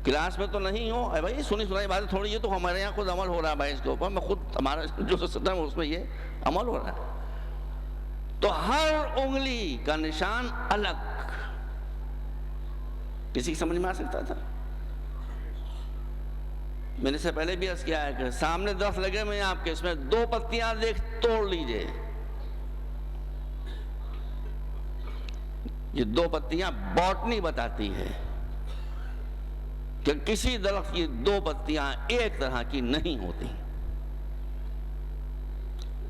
کلاس میں تو نہیں ہو. اے بھائی سنی سنائی بات تھوڑی، یہ تو ہمارے یہاں خود عمل ہو رہا ہے بھائی اس کے اوپر. میں خود ہمارا جو سسٹم ہے اس میں یہ عمل ہو رہا ہے. تو ہر انگلی کا نشان الگ. کسی کی سمجھ میں آ سکتا تھا؟ میں نے سے پہلے بھی عرض کیا ہے کہ سامنے 10 لگے ہوئے ہیں آپ کے، اس میں 2 پتیاں دیکھ توڑ لیجئے. یہ 2 پتیاں باٹنی بتاتی ہے کہ کسی درخت کی 2 پتیاں ایک طرح کی نہیں ہوتی.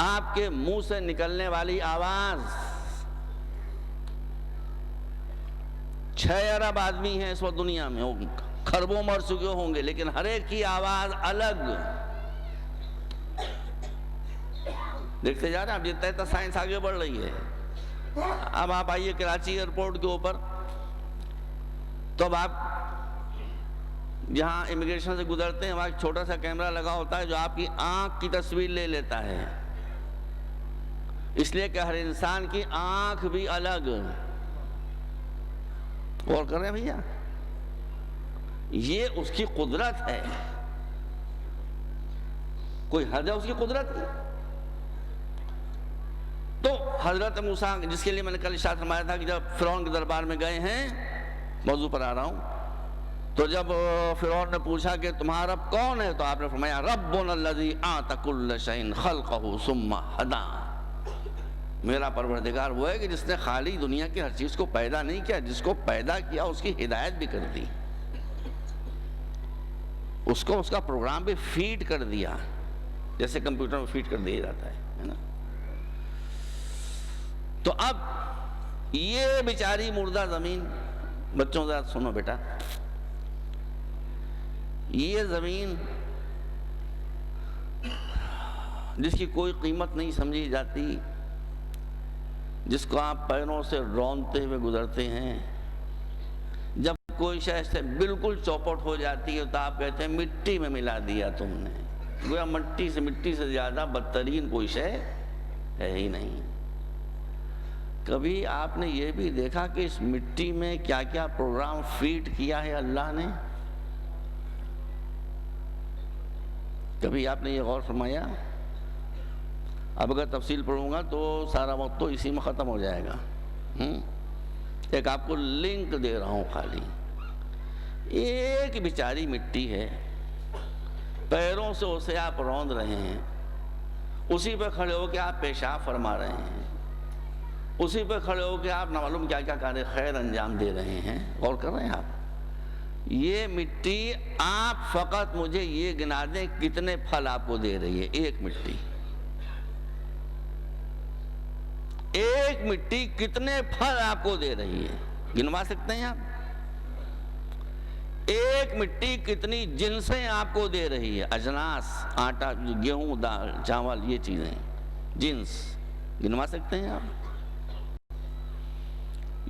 آپ کے منہ سے نکلنے والی آواز 6 ارب آدمی ہیں اس وقت دنیا میں، خربوں مر چکے ہوں گے، لیکن ہر ایک کی آواز الگ. دیکھتے جا رہے ہیں آپ، جتنا اتنا سائنس آگے بڑھ رہی ہے. اب آپ آئیے کراچی ایئرپورٹ کے اوپر، تو اب آپ جہاں امیگریشن سے گزرتے ہیں وہاں ایک چھوٹا سا کیمرہ لگا ہوتا ہے جو آپ کی آنکھ کی تصویر لے لیتا ہے، اس لیے کہ ہر انسان کی آنکھ بھی الگ. غور کر رہے ہیں بھیا؟ یہ اس کی قدرت ہے. کوئی حد ہے اس کی قدرت کی؟ تو حضرت موسیٰ، جس کے لیے میں نے کل ارشاد فرمایا تھا کہ جب فرعون کے دربار میں گئے ہیں، موضوع پر آ رہا ہوں، تو جب فرعون نے پوچھا کہ تمہارا رب کون ہے، تو آپ نے فرمایا ربنا الذی اعطی کل شیء خلقہ ثم ہدی. میرا پروردگار وہ ہے کہ جس نے خالی دنیا کی ہر چیز کو پیدا نہیں کیا، جس کو پیدا کیا اس کی ہدایت بھی کر دی، اس کو اس کا پروگرام بھی فیڈ کر دیا، جیسے کمپیوٹر میں فیڈ کر دیا جاتا ہے نا. تو اب یہ بیچاری مردہ زمین، بچوں ذرا سنو بیٹا، یہ زمین جس کی کوئی قیمت نہیں سمجھی جاتی، جس کو آپ پیروں سے رونتے ہوئے گزرتے ہیں، جب کوئی شے سے بالکل چوپٹ ہو جاتی ہے تو آپ کہتے ہیں مٹی میں ملا دیا تم نے. گویا مٹی سے زیادہ بدترین کوئی شے ہے ہی نہیں. کبھی آپ نے یہ بھی دیکھا کہ اس مٹی میں کیا کیا پروگرام فیڈ کیا ہے اللہ نے؟ کبھی آپ نے یہ غور فرمایا؟ اب اگر تفصیل پڑھوں گا تو سارا وقت تو اسی میں ختم ہو جائے گا۔ ایک آپ کو لنک دے رہا ہوں خالی۔ ایک بیچاری مٹی ہے، پیروں سے اسے آپ روند رہے ہیں، اسی پہ کھڑے ہو کے آپ پیشاب فرما رہے ہیں، اسی پہ کھڑے ہو کے آپ نہ معلوم کیا کیا کار خیر انجام دے رہے ہیں۔ غور کر رہے ہیں آپ؟ یہ مٹی آپ فقط مجھے یہ گنا دیں کتنے پھل آپ کو دے رہی ہے۔ ایک مٹی، ایک مٹی کتنے پھل آپ کو دے رہی ہے، گنوا سکتے ہیں آپ؟ ایک مٹی کتنی جنسیں آپ کو دے رہی ہے، اجناس، آٹا، گیہوں، دال، چاول، یہ چیزیں، جنس گنوا سکتے ہیں آپ؟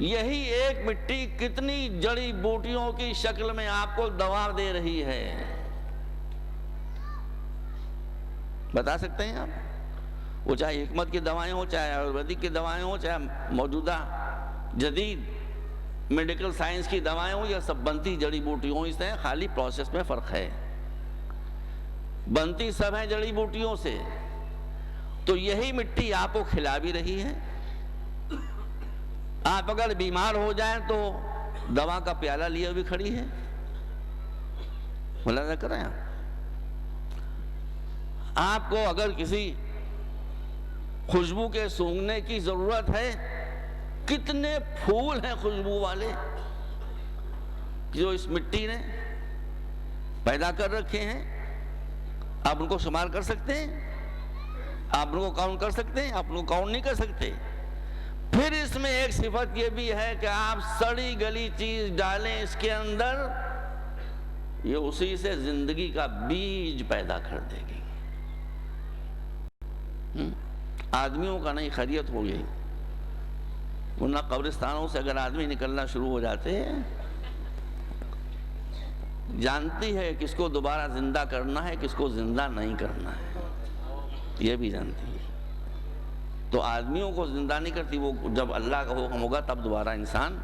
یہی ایک مٹی کتنی جڑی بوٹیوں کی شکل میں آپ کو دوا دے رہی ہے، بتا سکتے ہیں آپ؟ وہ چاہے حکمت کی دوائیں ہوں، چاہے آیورویدک کی دوائیں ہوں، چاہے موجودہ جدید میڈیکل سائنس کی دوائیں ہوں، یا سب بنتی جڑی بوٹیوں سے، خالی پروسیس میں فرق ہے۔ بنتی سب ہیں جڑی بوٹیوں سے، تو یہی مٹی آپ کو کھلا بھی رہی ہے۔ آپ اگر بیمار ہو جائیں تو دوا کا پیالہ لیے بھی کھڑی ہے، ملاحظہ کریں آپ کو اگر کسی خوشبو کے سونگھنے کی ضرورت ہے، کتنے پھول ہیں خوشبو والے جو اس مٹی نے پیدا کر رکھے ہیں، آپ ان کو شمار کر سکتے ہیں؟ آپ ان کو کاؤنٹ کر سکتے ہیں؟ آپ ان کو کاؤنٹ نہیں کر سکتے۔ پھر اس میں ایک صفت یہ بھی ہے کہ آپ سڑی گلی چیز ڈالیں اس کے اندر، یہ اسی سے زندگی کا بیج پیدا کر دے گی۔ آدمیوں کا نہیں، خیریت ہو گئی، ورنہ قبرستانوں سے اگر آدمی نکلنا شروع ہو جاتے ہیں، جانتی ہے کس کو دوبارہ زندہ کرنا ہے، کس کو زندہ نہیں کرنا ہے، یہ بھی جانتی ہے۔ تو آدمیوں کو زندہ نہیں کرتی، وہ جب اللہ کا حکم ہوگا تب دوبارہ انسان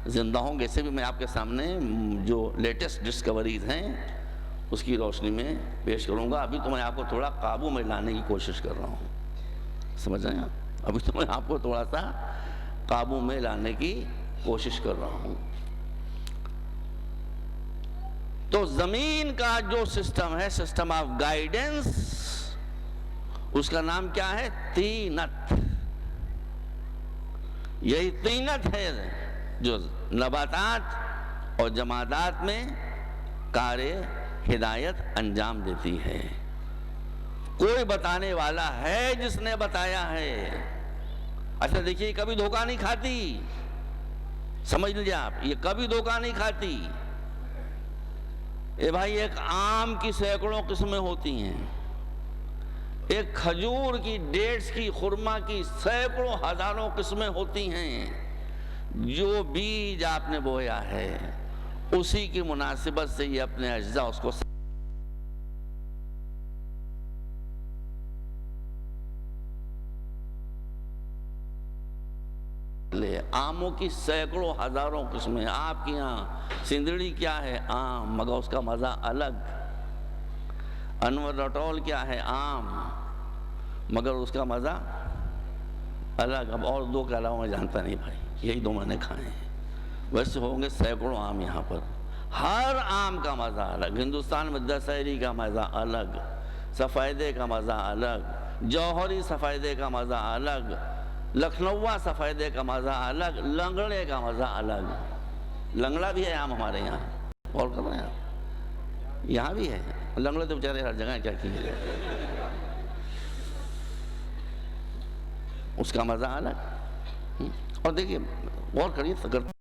زندہ ہوں گے۔ اسے بھی میں آپ کے سامنے جو لیٹسٹ ڈسکوریز ہیں اس کی روشنی میں پیش کروں گا۔ ابھی تو میں آپ کو تھوڑا قابو میں لانے کی کوشش کر رہا ہوں، سمجھ رہے ہیں آپ؟ ابھی تو میں آپ کو تھوڑا سا قابو میں لانے کی کوشش کر رہا ہوں۔ تو زمین کا جو سسٹم ہے، سسٹم آف گائیڈنس، اس کا نام کیا ہے؟ طینت۔ یہی طینت ہے جو نباتات اور جمادات میں کار ہدایت انجام دیتی ہے۔ کوئی بتانے والا ہے جس نے بتایا ہے۔ اچھا دیکھیے، کبھی دھوکہ نہیں کھاتی، سمجھ لیجیے آپ، یہ کبھی دھوکہ نہیں کھاتی۔ اے بھائی، ایک آم کی سینکڑوں قسمیں ہوتی ہیں، ایک کھجور کی، ڈیٹس کی، خرما کی سینکڑوں ہزاروں قسمیں ہوتی ہیں۔ جو بیج آپ نے بویا ہے اسی کی مناسبت سے یہ اپنے اجزاء اس کو لے۔ آموں کی سینکڑوں ہزاروں قسمیں، آپ کی یہاں سندڑی کیا ہے؟ آم، مگر اس کا مزہ الگ۔ انور رٹول کیا ہے؟ آم، مگر اس کا مزہ الگ۔ اب اور دو کے علاوہ میں جانتا نہیں بھائی، یہی دو میں نے کھائے ہیں، ویسے ہوں گے سینکڑوں آم یہاں پر۔ ہر آم کا مزہ الگ۔ ہندوستان میں دسہری کا مزہ الگ، سفیدے کا مزہ الگ، جوہری سفیدے کا مزہ الگ، لکھنؤا سفیدے کا مزہ الگ، لنگڑے کا مزہ الگ۔ لنگڑا بھی ہے آم ہمارے یہاں، اور کر رہے ہیں آپ، یہاں بھی ہے لنگڑے، تو بیچارے ہر جگہ کیا کیجیے، اس کا مزہ الگ۔ اور دیکھیے، غور کریے، اگر